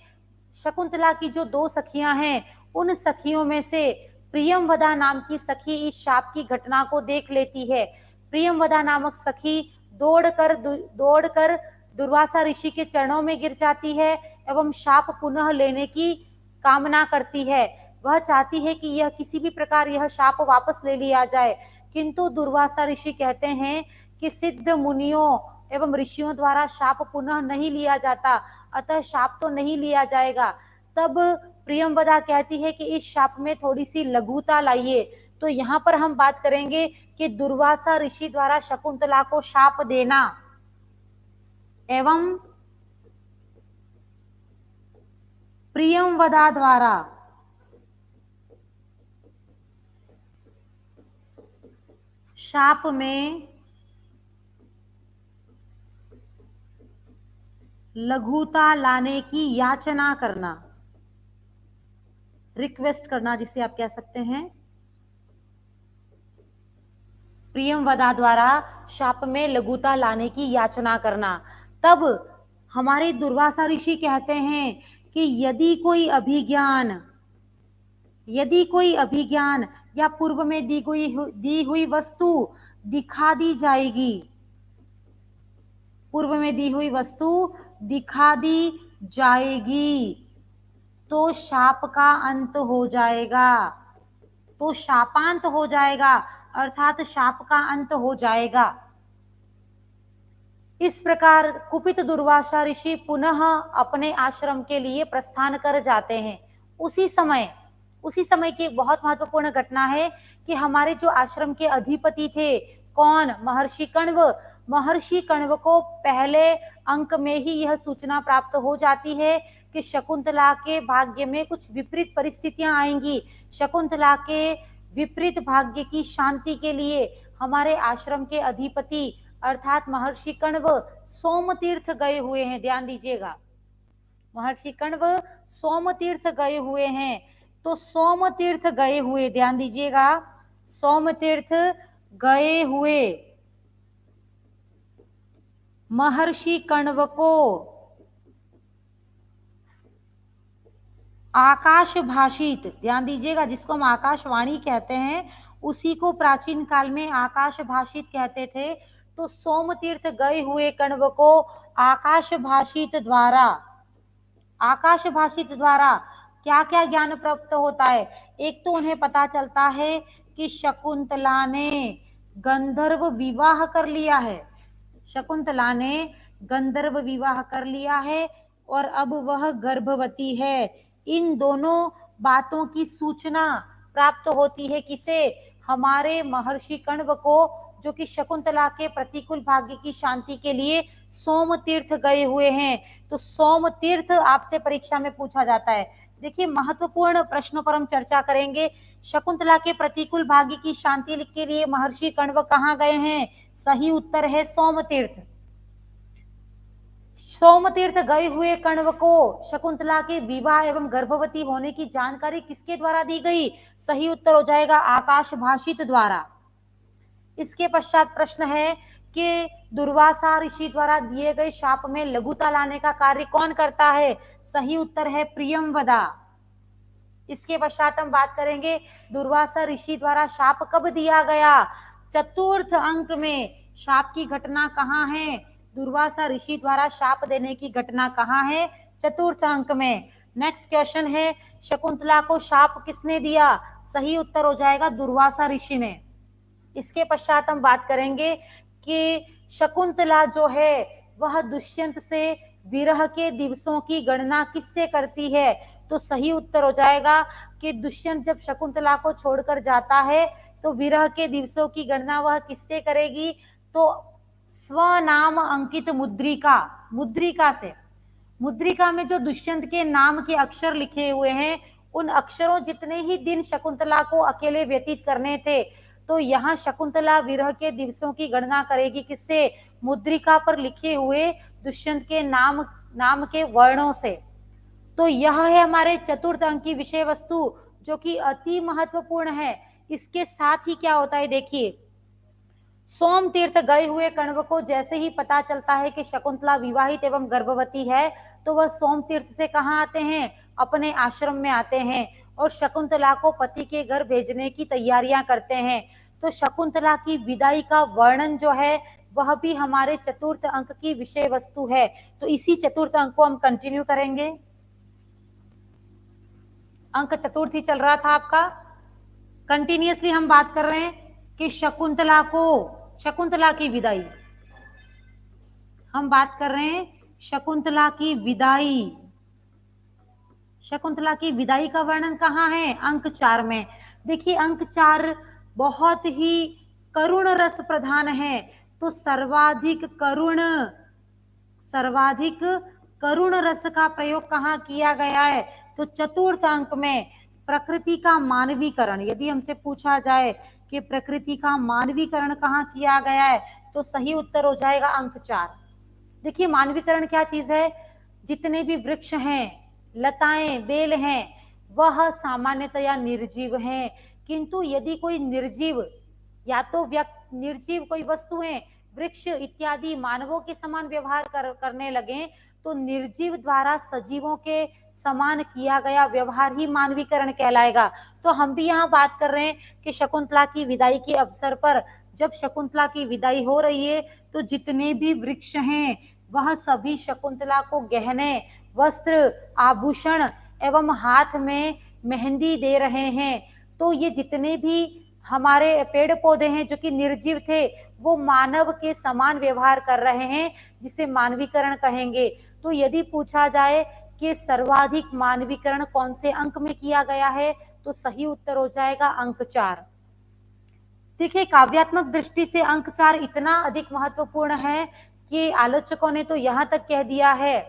शकुंतला की जो 2 सखियां हैं, उन सखियों में से प्रियमवदा नाम की सखी इस शाप की घटना को देख लेती है। प्रियमवदा नामक सखी दौड़कर दुर्वासा ऋषि के चरणों में गिर जाती है एवं शाप पुनः लेने की कामना करती है। वह चाहती है कि यह किसी भी प्रकार यह शाप वापस ले लिया जाए, किंतु दुर्वासा ऋषि कहते हैं कि सिद्ध मुनियों एवं ऋषियों द्वारा शाप पुनः नहीं लिया जाता, अतः शाप तो नहीं लिया जाएगा। तब प्रियमवदा कहती है कि इस शाप में थोड़ी सी लघुता लाइए। तो यहाँ पर हम बात करेंगे कि दुर्वासा ऋषि द्वारा शकुंतला को शाप देना एवं प्रियमवदा द्वारा शाप में लघुता लाने की याचना करना, रिक्वेस्ट करना जिसे आप कह सकते हैं। प्रियमवदा द्वारा शाप में लघुता लाने की याचना करना। तब हमारे दुर्वासा ऋषि कहते हैं कि यदि कोई अभिज्ञान या पूर्व में दी हुई वस्तु दिखा दी जाएगी, पूर्व में दी हुई वस्तु दिखा दी जाएगी तो शाप का अंत हो जाएगा, तो शापांत हो जाएगा, अर्थात शाप का अंत हो जाएगा। इस प्रकार कुपित दुर्वासा ऋषि पुनः अपने आश्रम के लिए प्रस्थान कर जाते हैं। उसी समय की एक बहुत महत्वपूर्ण घटना है कि हमारे जो आश्रम के अधिपति थे, कौन? महर्षि कण्व। महर्षि कण्व को पहले अंक में ही यह सूचना प्राप्त हो जाती है कि शकुंतला के भाग्य में कुछ विपरीत परिस्थितियां आएंगी। शकुंतला के विपरीत भाग्य की शांति के लिए हमारे आश्रम के अधिपति अर्थात महर्षि कण्व सोमतीर्थ गए हुए हैं। ध्यान दीजिएगा, महर्षि कण्व सोमतीर्थ गए हुए हैं। तो सोमतीर्थ गए हुए, ध्यान दीजिएगा, सोमतीर्थ गए हुए महर्षि कण्व को आकाश भाषित, ध्यान दीजिएगा, जिसको हम आकाशवाणी कहते हैं उसी को प्राचीन काल में आकाश भाषित कहते थे। तो सोमतीर्थ गए हुए कण्व को आकाश भाषित द्वारा क्या क्या ज्ञान प्राप्त होता है? एक तो उन्हें पता चलता है कि शकुंतला ने गंधर्व विवाह कर लिया है, शकुंतला ने गंधर्व विवाह कर लिया है और अब वह गर्भवती है। इन दोनों बातों की सूचना प्राप्त होती है किसे? हमारे महर्षि कण्व को, जो कि शकुंतला के प्रतिकूल भाग्य की शांति के लिए सोमतीर्थ गए हुए हैं। तो सोमतीर्थ आपसे परीक्षा में पूछा जाता है। देखिए, महत्वपूर्ण प्रश्नों पर हम चर्चा करेंगे। शकुंतला के प्रतिकूल भाग्य की शांति के लिए महर्षि कण्व कहाँ गए हैं? सही उत्तर है सोमतीर्थ। सोमतीर्थ गए हुए कण्व को शकुंतला के विवाह एवं गर्भवती होने की जानकारी किसके द्वारा दी गई? सही उत्तर हो जाएगा आकाश भाषित द्वारा। इसके पश्चात प्रश्न है कि दुर्वासा ऋषि द्वारा दिए गए शाप में लघुता लाने का कार्य कौन करता है? सही उत्तर है प्रियंवदा। इसके पश्चात हम बात करेंगे दुर्वासा ऋषि द्वारा शाप कब दिया गया? चतुर्थ अंक में शाप की घटना कहाँ है? दुर्वासा ऋषि द्वारा शाप देने की घटना कहाँ है? चतुर्थ अंक में। नेक्स्ट क्वेश्चन है, शकुंतला को शाप किसने दिया? सही उत्तर हो जाएगा दुर्वासा ऋषि ने। इसके पश्चात हम बात करेंगे कि शकुंतला जो है वह दुष्यंत से विरह के दिवसों की गणना किससे करती है? तो सही उत्तर हो जाएगा कि दुष्यंत जब शकुंतला को छोड़कर जाता है तो विरह के दिवसों की गणना वह किससे करेगी? तो स्वनाम अंकित मुद्रिका से। मुद्रिका में जो दुष्यंत के नाम के अक्षर लिखे हुए हैं, उन अक्षरों जितने ही दिन शकुंतला को अकेले व्यतीत करने थे, तो यहाँ शकुंतला विरह के दिवसों की गणना करेगी किससे? मुद्रिका पर लिखे हुए दुष्यंत के नाम के वर्णों से। तो यह है हमारे चतुर्थ अंक की विषय वस्तु, जो कि अति महत्वपूर्ण है। इसके साथ ही क्या होता है देखिए, सोम तीर्थ गए हुए कण्व को जैसे ही पता चलता है कि शकुंतला विवाहित एवं गर्भवती है, तो वह सोम तीर्थ से कहाँ आते हैं? अपने आश्रम में आते हैं और शकुंतला को पति के घर भेजने की तैयारियां करते हैं। तो शकुंतला की विदाई का वर्णन जो है वह भी हमारे चतुर्थ अंक की विषय वस्तु है। तो इसी चतुर्थ अंक को हम कंटिन्यू करेंगे। अंक चतुर्थ ही चल रहा था आपका। कंटिन्यूअसली हम बात कर रहे हैं कि शकुंतला की विदाई, हम बात कर रहे हैं शकुंतला की विदाई। शकुंतला की विदाई का वर्णन कहाँ है? अंक 4 में। देखिए अंक 4 बहुत ही करुण रस प्रधान है, तो सर्वाधिक करुण रस का प्रयोग कहाँ किया गया है? तो चतुर्थ अंक में। प्रकृति का मानवीकरण, यदि हमसे पूछा जाए कि प्रकृति का मानवीकरण कहाँ किया गया है, तो सही उत्तर हो जाएगा अंक 4। देखिए मानवीकरण क्या चीज है? जितने भी वृक्ष हैं, लताएं, बेल हैं, वह सामान्यतया निर्जीव हैं, किंतु यदि कोई निर्जीव या तो निर्जीव कोई वस्तुएं, वृक्ष इत्यादि मानवों के समान व्यवहार करने लगे, तो निर्जीव द्वारा सजीवों के समान किया गया व्यवहार ही मानवीकरण कहलाएगा। तो हम भी यहाँ बात कर रहे हैं कि शकुंतला की विदाई के अवसर पर, जब शकुंतला की विदाई हो रही है, तो जितने भी वृक्ष हैं वह सभी शकुंतला को गहने, वस्त्र, आभूषण एवं हाथ में मेहंदी दे रहे हैं। तो ये जितने भी हमारे पेड़ पौधे हैं जो कि निर्जीव थे, वो मानव के समान व्यवहार कर रहे हैं, जिसे मानवीकरण कहेंगे। तो यदि पूछा जाए कि सर्वाधिक मानवीकरण कौन से अंक में किया गया है, तो सही उत्तर हो जाएगा अंक 4। देखिए काव्यात्मक दृष्टि से अंक 4 इतना अधिक महत्वपूर्ण है कि आलोचकों ने तो यहां तक कह दिया है,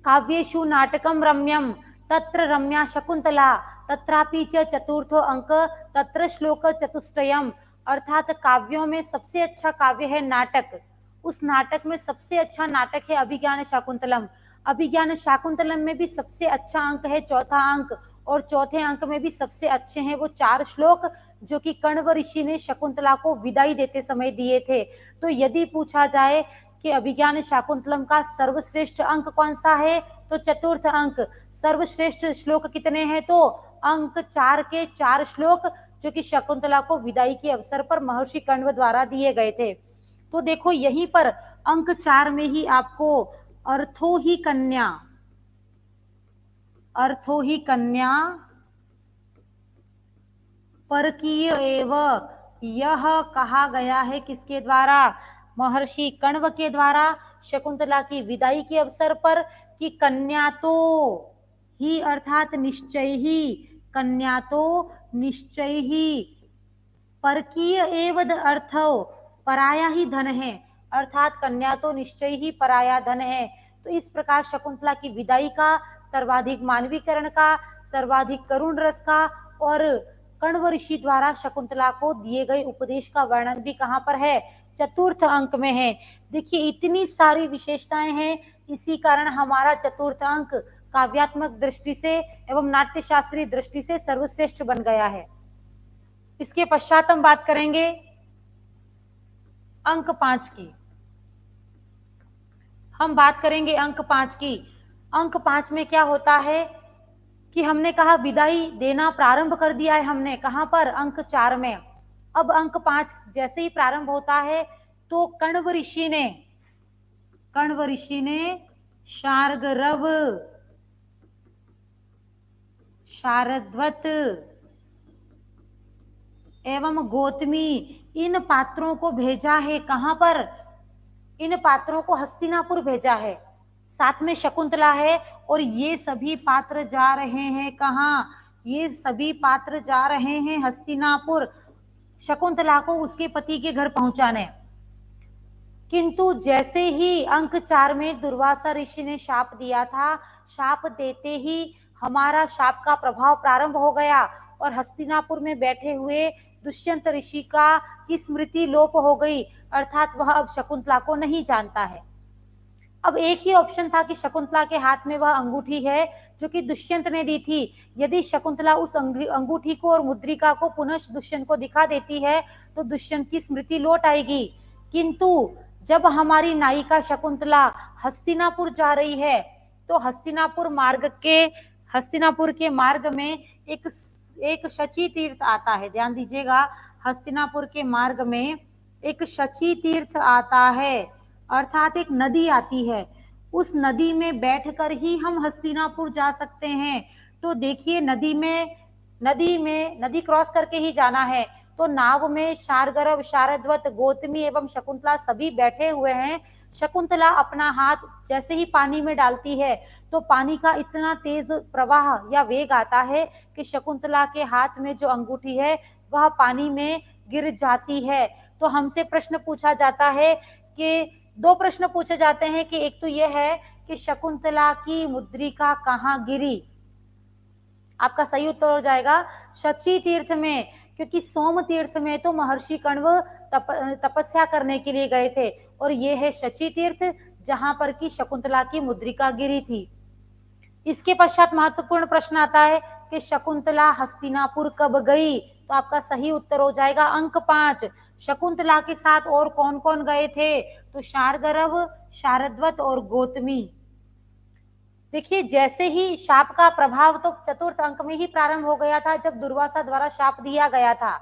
काव्येषु नाटकम रम्यम तत्र रम्या शकुंतला तत्रापि च चतुर्थो अंक तत्र श्लोक चतुष्टयम। अर्थात काव्यों में सबसे अच्छा काव्य है नाटक, उस नाटक में सबसे अच्छा नाटक है अभिज्ञान शाकुंतलम। अभिज्ञान शाकुंतलम में भी सबसे अच्छा अंक है चौथा अंक, और चौथे अंक में भी सबसे अच्छे हैं वो 4 श्लोक जो कि कण्व ऋषि ने शकुंतला को विदाई देते समय दिए थे। तो यदि पूछा जाए कि अभिज्ञान शाकुंतलम का सर्वश्रेष्ठ अंक कौन सा है, तो चतुर्थ अंक। सर्वश्रेष्ठ श्लोक कितने हैं? तो अंक 4 के 4 श्लोक जो कि शकुंतला को विदाई के अवसर पर महर्षि कण्व द्वारा दिए गए थे। तो देखो यहीं पर अंक 4 में ही आपको अर्थो ही कन्या परकीय एव यह कहा गया है किसके द्वारा? महर्षि कण्व के द्वारा शकुंतला की विदाई के अवसर पर, कि कन्या तो ही अर्थात निश्चय ही, कन्या तो निश्चय ही, परकीय एवं अर्थ पराया ही धन है, अर्थात कन्या तो निश्चय ही पराया धन है। तो इस प्रकार शकुंतला की विदाई का, सर्वाधिक मानवीकरण का, सर्वाधिक करुण रस का और कण्व ऋषि द्वारा शकुंतला को दिए गए उपदेश का वर्णन भी कहाँ पर है? चतुर्थ अंक में है। देखिए इतनी सारी विशेषताएं हैं, इसी कारण हमारा चतुर्थ अंक काव्यात्मक दृष्टि से एवं नाट्य शास्त्रीय दृष्टि से सर्वश्रेष्ठ बन गया है। इसके पश्चात हम बात करेंगे अंक 5 की। हम बात करेंगे अंक 5 की। अंक 5 में क्या होता है कि हमने कहा विदाई देना प्रारंभ कर दिया है हमने, कहां पर, अंक 4 में। अब अंक 5 जैसे ही प्रारंभ होता है तो कण्व ऋषि ने शार्गरव, शारद्वत एवं गौतमी, इन पात्रों को भेजा है। कहां पर, इन पात्रों को हस्तिनापुर भेजा है। साथ में शकुंतला है और ये सभी पात्र जा रहे हैं कहां, ये सभी पात्र जा रहे हैं हस्तिनापुर, शकुंतला को उसके पति के घर पहुंचाने। किंतु जैसे ही अंक 4 में दुर्वासा ऋषि ने शाप दिया था, शाप देते ही हमारा शाप का प्रभाव प्रारंभ हो गया और हस्तिनापुर में बैठे हुए दुष्यंत ऋषि का की स्मृति लोप हो गई, अर्थात वह अब शकुंतला को नहीं जानता है। अब एक ही ऑप्शन था कि शकुंतला के हाथ में वह अंगूठी है जो कि दुष्यंत ने दी थी। यदि शकुंतला उस अंगूठी को और मुद्रिका को पुनः दुष्यंत को दिखा देती है तो दुष्यंत की स्मृति लौट आएगी। किंतु जब हमारी नायिका शकुंतला हस्तिनापुर जा रही है तो हस्तिनापुर के मार्ग में एक शची तीर्थ आता है। ध्यान दीजिएगा, हस्तिनापुर के मार्ग में एक शची तीर्थ आता है, अर्थात एक नदी आती है। उस नदी में बैठकर ही हम हस्तिनापुर जा सकते हैं। तो देखिए, नदी क्रॉस करके ही जाना है। तो नाव में शार्गरव, शारद्वत, गौतमी एवं शकुंतला सभी बैठे हुए हैं। शकुंतला अपना हाथ जैसे ही पानी में डालती है तो पानी का इतना तेज प्रवाह या वेग आता है कि शकुंतला के हाथ में जो अंगूठी है वह पानी में गिर जाती है। तो हमसे प्रश्न पूछा जाता है कि दो प्रश्न पूछे जाते हैं कि एक तो यह है कि शकुंतला की मुद्रिका कहाँ गिरी। आपका सही उत्तर हो जाएगा शची तीर्थ में, क्योंकि सोम तीर्थ में तो महर्षि कण्व तपस्या करने के लिए गए थे और ये है शची तीर्थ जहां पर की शकुंतला की मुद्रिका गिरी थी। इसके पश्चात महत्वपूर्ण प्रश्न आता है कि शकुंतला हस्तिनापुर कब गई। तो आपका सही उत्तर हो जाएगा अंक 5। शकुंतला के साथ और कौन कौन गए थे, तो शार्गरव, शारद्वत और गौतमी। देखिए, जैसे ही शाप का प्रभाव तो चतुर्थ अंक में ही प्रारंभ हो गया था जब दुर्वासा द्वारा शाप दिया गया था।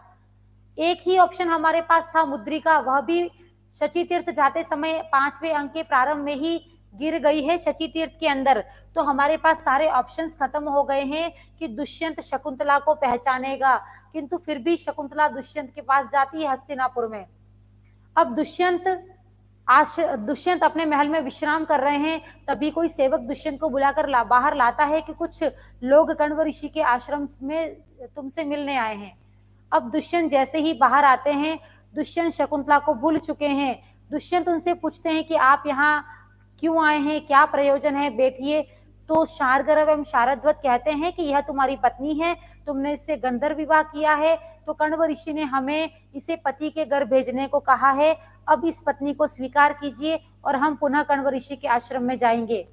एक ही ऑप्शन हमारे पास था मुद्रिका, वह भी शची तीर्थ जाते समय 5वें अंक के प्रारंभ में ही गिर गई है शची तीर्थ के अंदर। तो हमारे पास सारे ऑप्शंस खत्म हो गए हैं कि दुष्यंत शकुंतला को पहचानेगा, किंतु फिर भी शकुंतला दुष्यंत के पास जाती है हस्तिनापुर में। अब दुष्यंत अपने महल में विश्राम कर रहे हैं, तभी कोई सेवक दुष्यंत को बुलाकर बाहर लाता है कि कुछ लोग कण्व ऋषि के आश्रम में तुमसे मिलने आए हैं। अब दुष्यंत जैसे ही बाहर आते हैं, दुष्यंत शकुंतला को भूल चुके हैं। दुष्यंत उनसे पूछते हैं कि आप यहाँ क्यों आए हैं, क्या प्रयोजन है, बैठिए। तो शार्गरव एवं शारद्वत कहते हैं कि यह तुम्हारी पत्नी है, तुमने इससे गंधर्व विवाह किया है, तो कण्व ऋषि ने हमें इसे पति के घर भेजने को कहा है। अब इस पत्नी को स्वीकार कीजिए और हम पुनः कण्व ऋषि के आश्रम में जाएंगे।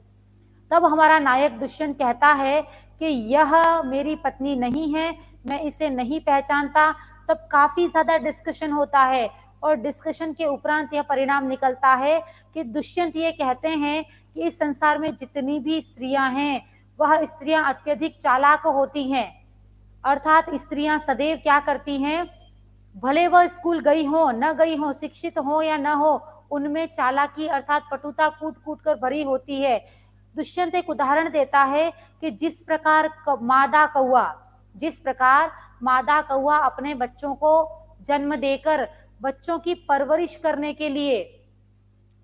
तब हमारा नायक दुष्यंत कहता है कि यह मेरी पत्नी नहीं है, मैं इसे नहीं पहचानता। तब काफी ज्यादा डिस्कशन होता है और डिस्कशन के उपरांत यह परिणाम निकलता है कि दुष्यंत ये कहते हैं कि इस संसार में जितनी भी स्त्रियां हैं वह स्त्रियां अत्यधिक चालाक होती हैं। अर्थात स्त्रियां सदैव क्या करती हैं, भले वह स्कूल गई हो न गई हो, शिक्षित हो या न हो, उनमें चालाकी अर्थात पटुता कूट कूट कर भरी होती है। दुष्यंत एक उदाहरण देता है कि जिस प्रकार मादा कौआ अपने बच्चों को जन्म देकर बच्चों की परवरिश करने के लिए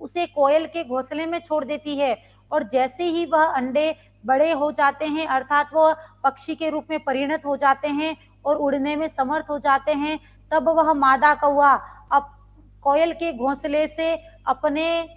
उसे कोयल के घोंसले में छोड़ देती है, और जैसे ही वह अंडे बड़े हो जाते हैं अर्थात वो पक्षी के रूप में परिणत हो जाते हैं और उड़ने में समर्थ हो जाते हैं, तब वह मादा कौआ अब कोयल के घोंसले से अपने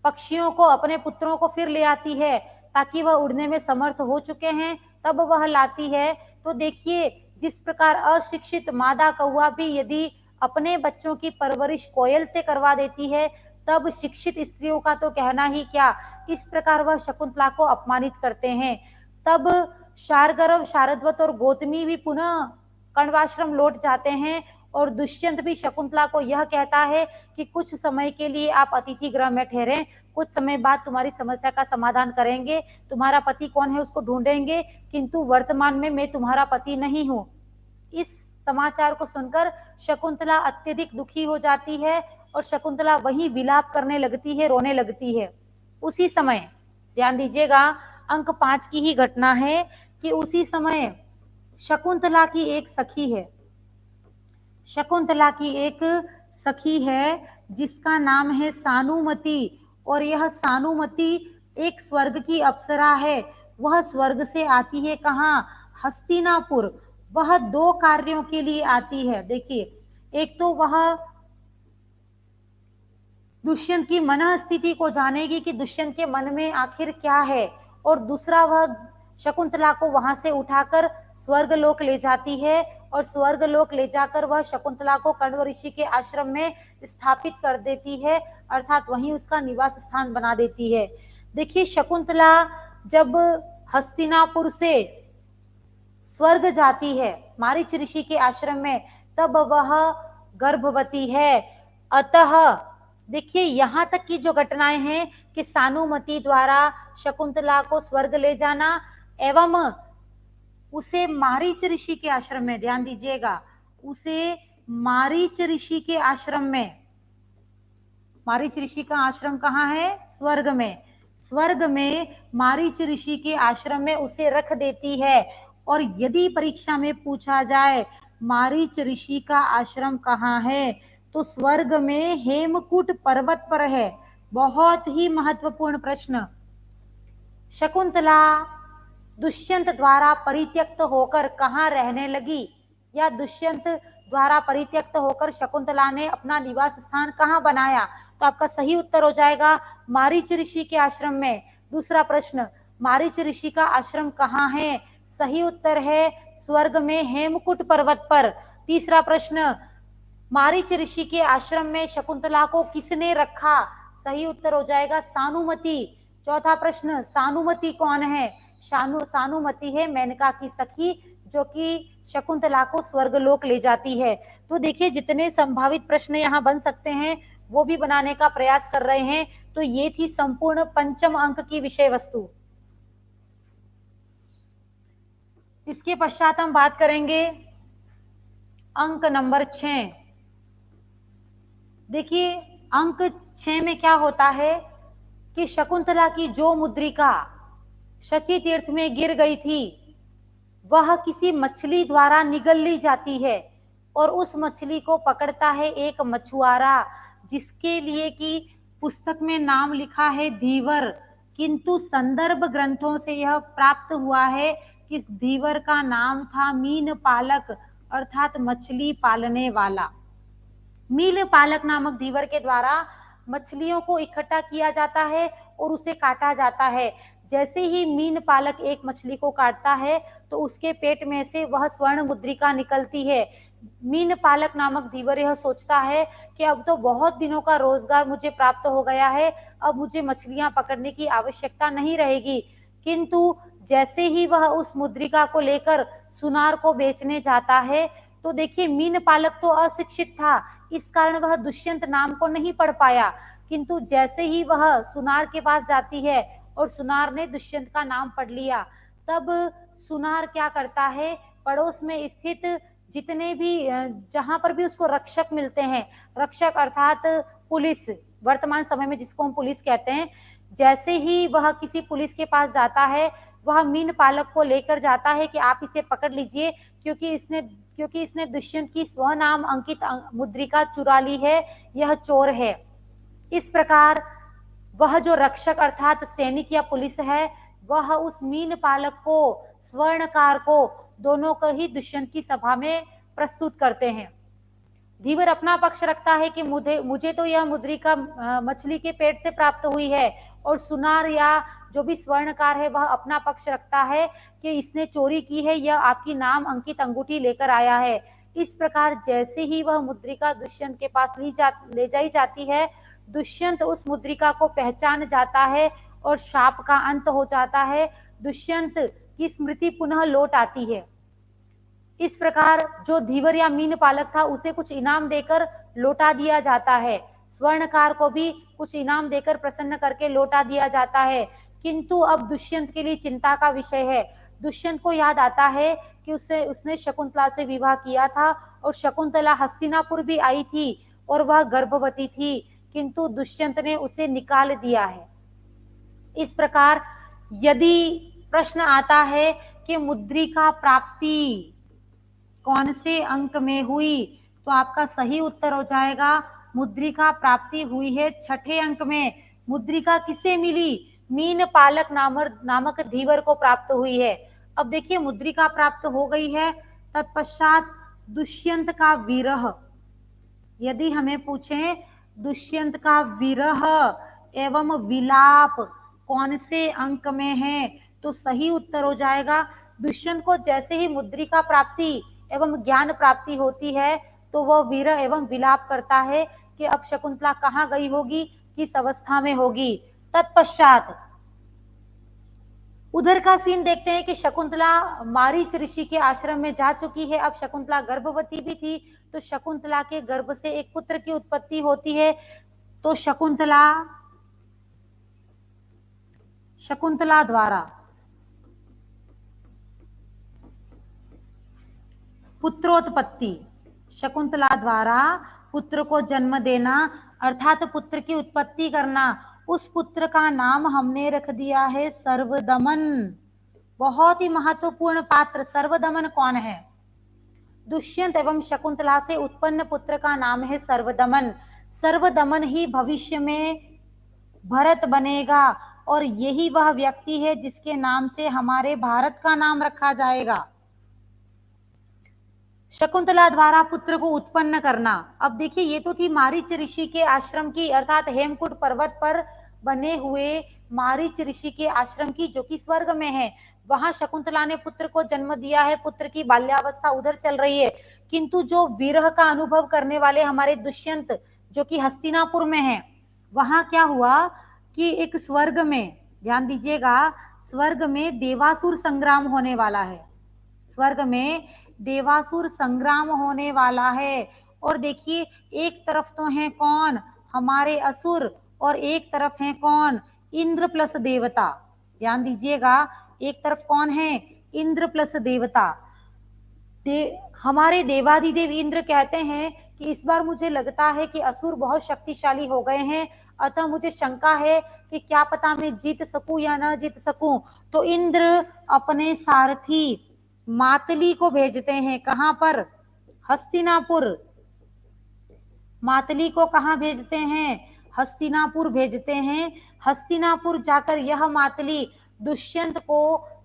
पक्षियों को, अपने पुत्रों को फिर ले आती है ताकि वह उड़ने में समर्थ हो चुके हैं तब वह लाती है। तो देखिए, जिस प्रकार अशिक्षित मादा कौआ भी यदि अपने बच्चों की परवरिश कोयल से करवा देती है, तब शिक्षित स्त्रियों का तो कहना ही क्या, इस प्रकार वह शकुंतला को अपमानित करते हैं। तब शार्गरव, शारद्वत और गौतमी भी पुनः कण्वाश्रम लौट जाते हैं और दुष्यंत भी शकुंतला को यह कहता है कि कुछ समय के लिए आप अतिथि गृह में ठहरें, कुछ समय बाद तुम्हारी समस्या का समाधान करेंगे, तुम्हारा पति कौन है उसको ढूंढेंगे, किंतु वर्तमान में मैं तुम्हारा पति नहीं हूँ। इस समाचार को सुनकर शकुंतला अत्यधिक दुखी हो जाती है और शकुंतला वही विलाप करने लगती है, रोने लगती है। उसी समय ध्यान दीजिएगा, अंक 5 की ही घटना है कि उसी समय शकुंतला की एक सखी है, शकुंतला की एक सखी है जिसका नाम है सानुमति, और यह सानुमति एक स्वर्ग की अप्सरा है। वह स्वर्ग से आती है कहाँ? हस्तिनापुर। वह 2 कार्यों के लिए आती है। देखिए, एक तो वह दुष्यंत की मन स्थिति को जानेगी कि दुष्यंत के मन में आखिर क्या है, और दूसरा वह शकुंतला को वहां से उठाकर स्वर्गलोक ले जाती है, और स्वर्गलोक ले जाकर वह शकुंतला को कण्व ऋषि के आश्रम में स्थापित कर देती है, अर्थात वहीं उसका निवास स्थान बना देती है। देखिए, शकुंतला जब हस्तिनापुर से स्वर्ग जाती है मारीच ऋषि के आश्रम में, तब वह गर्भवती है। अतः देखिए, यहां तक की जो घटनाएं हैं कि सानुमति द्वारा शकुंतला को स्वर्ग ले जाना एवं उसे मारीच ऋषि के आश्रम में, ध्यान दीजिएगा, उसे मारीच ऋषि के आश्रम में, मारीच ऋषि का आश्रम कहाँ है? स्वर्ग में। स्वर्ग में मारीच ऋषि के आश्रम में उसे रख देती है। और यदि परीक्षा में पूछा जाए मारीच ऋषि का आश्रम कहाँ है, तो स्वर्ग में हेमकूट पर्वत पर है। बहुत ही महत्वपूर्ण प्रश्न। शकुंतला दुष्यंत द्वारा परित्यक्त होकर कहाँ रहने लगी, या दुष्यंत द्वारा परित्यक्त होकर शकुंतला ने अपना निवास स्थान कहाँ बनाया? तो आपका सही उत्तर हो जाएगा मारीच ऋषि के आश्रम में। दूसरा प्रश्न, मारीच ऋषि का आश्रम कहाँ है? सही उत्तर है स्वर्ग में हेमकूट पर्वत पर। तीसरा प्रश्न, मारीच ऋषि के आश्रम में शकुंतला को किसने रखा? सही उत्तर हो जाएगा सानुमति। चौथा प्रश्न, सानुमति कौन है? सानुमति है मेनका की सखी, जो कि शकुंतला को स्वर्गलोक ले जाती है। तो देखिए, जितने संभावित प्रश्न यहाँ बन सकते हैं वो भी बनाने का प्रयास कर रहे हैं। तो ये थी संपूर्ण पंचम अंक की विषय वस्तु। इसके पश्चात हम बात करेंगे अंक नंबर 6। देखिए, अंक 6 में क्या होता है कि शकुंतला की जो मुद्रिका शची तीर्थ में गिर गई थी, वह किसी मछली द्वारा निगल ली जाती है, और उस मछली को पकड़ता है एक मछुआरा, जिसके लिए कि पुस्तक में नाम लिखा है धीवर, किंतु संदर्भ ग्रंथों से यह प्राप्त हुआ है कि इस धीवर का नाम था मीन पालक, अर्थात मछली पालने वाला। मीन पालक नामक धीवर के द्वारा मछलियों को इकट्ठा किया जाता है और उसे काटा जाता है। जैसे ही मीन पालक एक मछली को काटता है तो उसके पेट में से वह स्वर्ण मुद्रिका निकलती है। मीन पालक नामक धीवर यह सोचता है कि अब तो बहुत दिनों का रोजगार मुझे प्राप्त हो गया है, अब मुझे मछलियां पकड़ने की आवश्यकता नहीं रहेगी। किंतु जैसे ही वह उस मुद्रिका को लेकर सुनार को बेचने जाता है, तो देखिए, मीन पालक तो अशिक्षित था, इस कारण वह दुष्यंत नाम को नहीं पढ़ पाया। किंतु जैसे ही वह सुनार के पास जाती है और सुनार ने दुष्यंत का नाम पढ़ लिया, तब सुनार क्या करता है, पड़ोस में स्थित जितने भी जहां पर भी उसको रक्षक मिलते हैं, रक्षक अर्थात पुलिस, वर्तमान समय में जिसको हम पुलिस कहते हैं, जैसे ही वह किसी पुलिस के पास जाता है, वह मीन पालक को लेकर जाता है कि आप इसे पकड़ लीजिए, क्योंकि इसने दुष्यंत की स्वनाम अंकित मुद्रिका चुरा ली है, यह चोर है। इस प्रकार वह जो रक्षक अर्थात सैनिक या पुलिस है, वह उस मीन पालक को, स्वर्णकार को, दोनों को ही दुष्यंत की सभा में प्रस्तुत करते हैं। धीवर अपना पक्ष रखता है कि मुझे तो यह मुद्रिका मछली के पेट से प्राप्त हुई है, और सुनार या जो भी स्वर्णकार है वह अपना पक्ष रखता है कि इसने चोरी की है, यह आपकी नाम अंकित अंगूठी लेकर आया है। इस प्रकार जैसे ही वह मुद्रिका दुष्यंत के पास ले जाई जाती है, दुष्यंत उस मुद्रिका को पहचान जाता है और शाप का अंत हो जाता है। दुष्यंत की स्मृति पुनः लौट आती है। इस प्रकार जो धीवर या मीन पालक था उसे कुछ इनाम देकर लौटा दिया जाता है, स्वर्णकार को भी कुछ इनाम देकर प्रसन्न करके लौटा दिया जाता है। किंतु अब दुष्यंत के लिए चिंता का विषय है। दुष्यंत को याद आता है कि उसने शकुंतला से विवाह किया था और शकुंतला हस्तिनापुर भी आई थी और वह गर्भवती थी, किंतु दुष्यंत ने उसे निकाल दिया है। इस प्रकार यदि प्रश्न आता है कि मुद्रिका प्राप्ति कौन से अंक में हुई, तो आपका सही उत्तर हो जाएगा मुद्रिका प्राप्ति हुई है 6ठे अंक में। मुद्रिका किसे मिली? मीन पालक नामक धीवर को प्राप्त हुई है। अब देखिए मुद्रिका प्राप्त हो गई है, तत्पश्चात दुष्यंत का विरह। यदि हमें पूछे दुष्यंत का विरह एवं विलाप कौन से अंक में है, तो सही उत्तर हो जाएगा दुष्यंत को जैसे ही मुद्रिका प्राप्ति एवं ज्ञान प्राप्ति होती है तो वह विरह एवं विलाप करता है कि अब शकुंतला कहाँ गई होगी, किस अवस्था में होगी। तत्पश्चात उधर का सीन देखते हैं कि शकुंतला मारीच ऋषि के आश्रम में जा चुकी है। अब शकुंतला गर्भवती भी थी, तो शकुंतला के गर्भ से एक पुत्र की उत्पत्ति होती है। तो शकुंतला द्वारा पुत्रोत्पत्ति, शकुंतला द्वारा पुत्र को जन्म देना अर्थात पुत्र की उत्पत्ति करना। उस पुत्र का नाम हमने रख दिया है सर्वदमन। बहुत ही महत्वपूर्ण पात्र सर्वदमन कौन है? दुष्यंत एवं शकुंतला से उत्पन्न पुत्र का नाम है सर्वदमन। सर्वदमन ही भविष्य में भरत बनेगा और यही वह व्यक्ति है जिसके नाम से हमारे भारत का नाम रखा जाएगा। शकुंतला द्वारा पुत्र को उत्पन्न करना। अब देखिए ये तो थी मारीच ऋषि के आश्रम की अर्थात हेमकुट पर्वत पर बने हुए मारीच ऋषि के आश्रम की, जो कि स्वर्ग में है। वहां शकुंतला ने पुत्र को जन्म दिया है, पुत्र की बाल्यावस्था उधर चल रही है। किंतु जो विरह का अनुभव करने वाले हमारे दुष्यंत जो कि हस्तिनापुर में है, वहां क्या हुआ कि एक स्वर्ग में, ध्यान दीजिएगा, स्वर्ग में देवासुर संग्राम होने वाला है। स्वर्ग में देवासुर संग्राम होने वाला है। और देखिए एक तरफ तो है कौन? हमारे असुर, और एक तरफ है कौन? इंद्र प्लस देवता। ध्यान दीजिएगा, एक तरफ कौन है? इंद्र प्लस देवता। हमारे देवाधिदेव इंद्र कहते हैं कि इस बार मुझे लगता है कि असुर बहुत शक्तिशाली हो गए हैं, अतः मुझे शंका है कि क्या पता मैं जीत सकूं या ना जीत सकूं। तो इंद्र अपने सारथी मातली को भेजते हैं। कहां पर? हस्तिनापुर। मातली को कहां भेजते हैं? हस्तिनापुर भेजते हैं। हस्तिनापुर जाकर यह मातली दुष्यंत को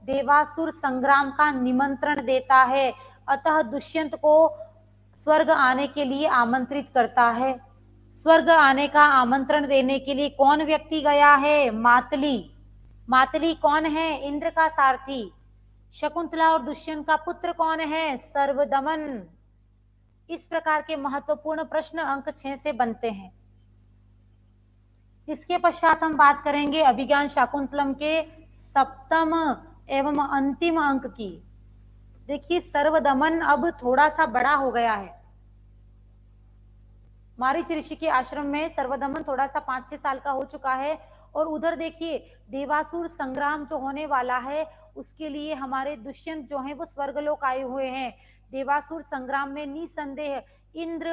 देवासुर संग्राम का निमंत्रण देता है, अतः दुष्यंत को स्वर्ग आने के लिए आमंत्रित करता है। स्वर्ग आने का आमंत्रण देने के लिए कौन व्यक्ति गया है? मातली। मातली कौन है? इंद्र का सारथी। शकुंतला और दुष्यंत का पुत्र कौन है? सर्वदमन। इस प्रकार के महत्वपूर्ण प्रश्न अंक 6 से बनते हैं। इसके पश्चात हम बात करेंगे अभिज्ञान शाकुंतलम के 7म एवं अंतिम अंक की। देखिए सर्वदमन अब थोड़ा सा बड़ा हो गया है। मारीच ऋषि के आश्रम में सर्वदमन थोड़ा सा 5-6 साल का हो चुका है। और उधर देखिए देवासुर संग्राम जो होने वाला है उसके लिए हमारे दुष्यंत जो है वो स्वर्गलोक आए हुए हैं। देवासुर संग्राम में निसंदेह इंद्र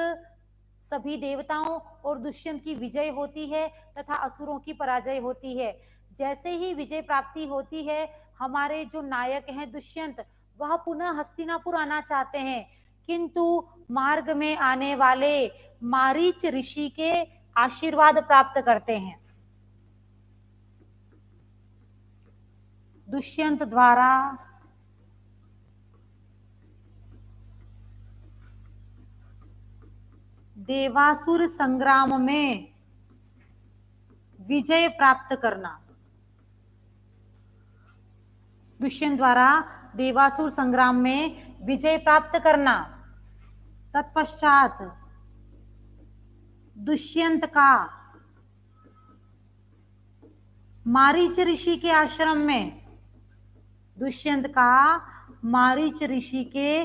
सभी देवताओं और दुष्यंत की विजय होती है तथा असुरों की पराजय होती है। जैसे ही विजय प्राप्ति होती है, हमारे जो नायक हैं दुष्यंत, वह पुनः हस्तिनापुर आना चाहते हैं, किंतु मार्ग में आने वाले मारीच ऋषि के आशीर्वाद प्राप्त करते हैं। दुष्यंत द्वारा देवासुर संग्राम में विजय प्राप्त करना। दुष्यंत द्वारा देवासुर संग्राम में विजय प्राप्त करना। तत्पश्चात दुष्यंत का मारीच ऋषि के आश्रम में, दुष्यंत का मारीच ऋषि के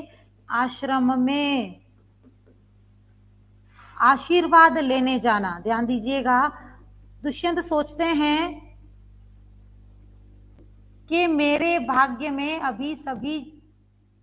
आश्रम में आशीर्वाद लेने जाना। ध्यान दीजिएगा, दुष्यंत सोचते हैं कि मेरे भाग्य में अभी सभी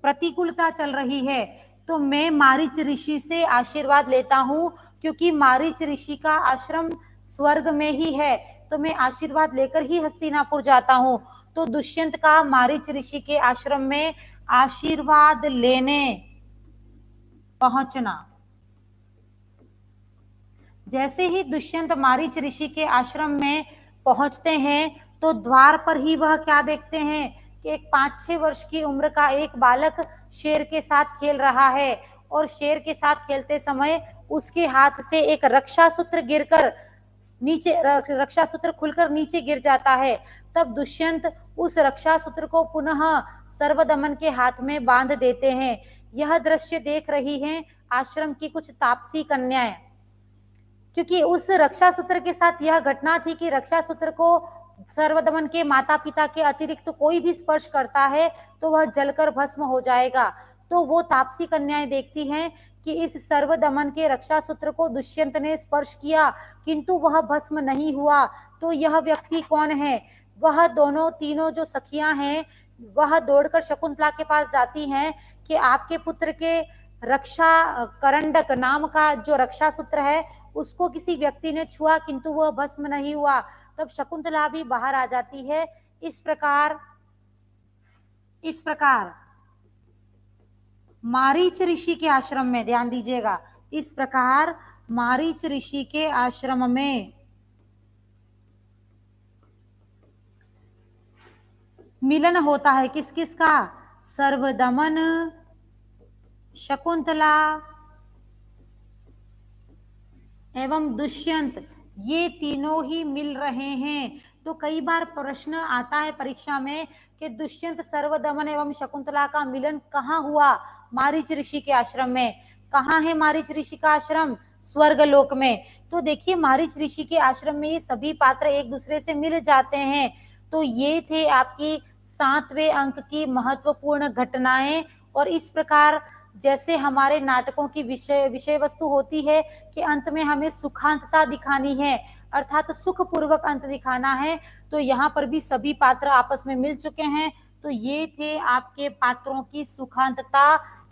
प्रतिकूलता चल रही है, तो मैं मारीच ऋषि से आशीर्वाद लेता हूं, क्योंकि मारीच ऋषि का आश्रम स्वर्ग में ही है, तो मैं आशीर्वाद लेकर ही हस्तिनापुर जाता हूं। तो दुष्यंत का मारीच ऋषि के आश्रम में आशीर्वाद लेने पहुंचना। जैसे ही दुष्यंत मारीच ऋषि के आश्रम में पहुंचते हैं, तो द्वार पर ही वह क्या देखते हैं कि एक 5-6 वर्ष की उम्र का एक बालक शेर के साथ खेल रहा है, और शेर के साथ खेलते समय उसके हाथ से एक रक्षा सूत्र गिरकर नीचे, रक्षा सूत्र खुलकर नीचे गिर जाता है। तब दुष्यंत उस रक्षा सूत्र को पुनः सर्वदमन के हाथ में बांध देते हैं। यह दृश्य देख रही हैं आश्रम की कुछ तापसी कन्याएं, क्योंकि उस रक्षा सूत्र के साथ यह घटना थी कि रक्षा सूत्र को सर्वदमन के माता पिता के अतिरिक्त तो कोई भी स्पर्श करता है तो वह जलकर भस्म हो जाएगा। तो वो तापसी कन्याएं देखती हैं कि इस सर्वदमन के रक्षा सूत्र को दुष्यंत ने स्पर्श किया, किंतु वह भस्म नहीं हुआ। तो यह व्यक्ति कौन है? वह दोनों तीनों जो सखियां हैं, वह दौड़कर शकुंतला के पास जाती हैं कि आपके पुत्र के रक्षा करंडक नाम का जो रक्षा सूत्र है, उसको किसी व्यक्ति ने छुआ, किंतु वह भस्म नहीं हुआ। तब शकुंतला भी बाहर आ जाती है। इस प्रकार मारीच ऋषि के आश्रम में, ध्यान दीजिएगा, इस प्रकार मारीच ऋषि के आश्रम में मिलन होता है। किस किस का? सर्वदमन, शकुंतला एवं दुष्यंत, ये तीनों ही मिल रहे हैं। तो कई बार प्रश्न आता है परीक्षा में कि दुष्यंत, सर्वदमन एवं शकुंतला का मिलन कहाँ हुआ? मारीच ऋषि के आश्रम में। कहाँ है मारीच ऋषि का आश्रम? स्वर्गलोक में। तो देखिए, मारीच ऋषि के आश्रम में ये सभी पात्र एक दूसरे से मिल जाते हैं। तो ये थे आपकी 7वें अंक की महत्वपूर्ण घटनाएं। और इस प्रकार जैसे हमारे नाटकों की विषय वस्तु होती है कि अंत में हमें सुखांतता दिखानी है, अर्थात सुखपूर्वक अंत दिखाना है, तो यहाँ पर भी सभी पात्र आपस में मिल चुके हैं। तो ये थे आपके पात्रों की सुखांतता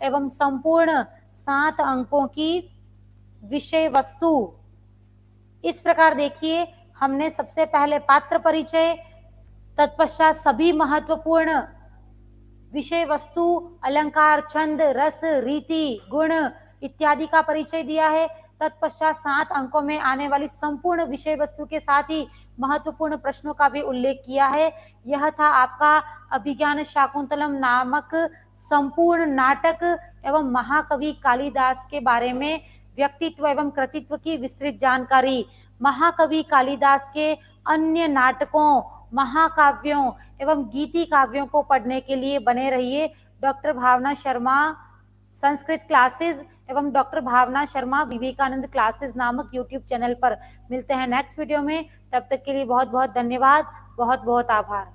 एवं संपूर्ण 7 अंकों की विषय वस्तु। इस प्रकार देखिए, हमने सबसे पहले पात्र परिचय, तत्पश्चात सभी महत्वपूर्ण विषय वस्तु, अलंकार, छंद, रस, रीति, गुण इत्यादि का परिचय दिया है। तत्पश्चात 7 अंकों में आने वाली संपूर्ण विषय वस्तु के साथ ही महत्वपूर्ण प्रश्नों का भी उल्लेख किया है। यह था आपका अभिज्ञान शाकुंतलम नामक संपूर्ण नाटक एवं महाकवि कालिदास के बारे में व्यक्तित्व एवं कृतित्व की विस्तृत जानकारी। महाकवि कालिदास के अन्य नाटकों, महाकाव्यों एवं गीति काव्यों को पढ़ने के लिए बने रहिए डॉक्टर भावना शर्मा संस्कृत क्लासेस एवं डॉक्टर भावना शर्मा विवेकानंद क्लासेस नामक यूट्यूब चैनल पर। मिलते हैं नेक्स्ट वीडियो में, तब तक के लिए बहुत बहुत धन्यवाद, बहुत बहुत आभार।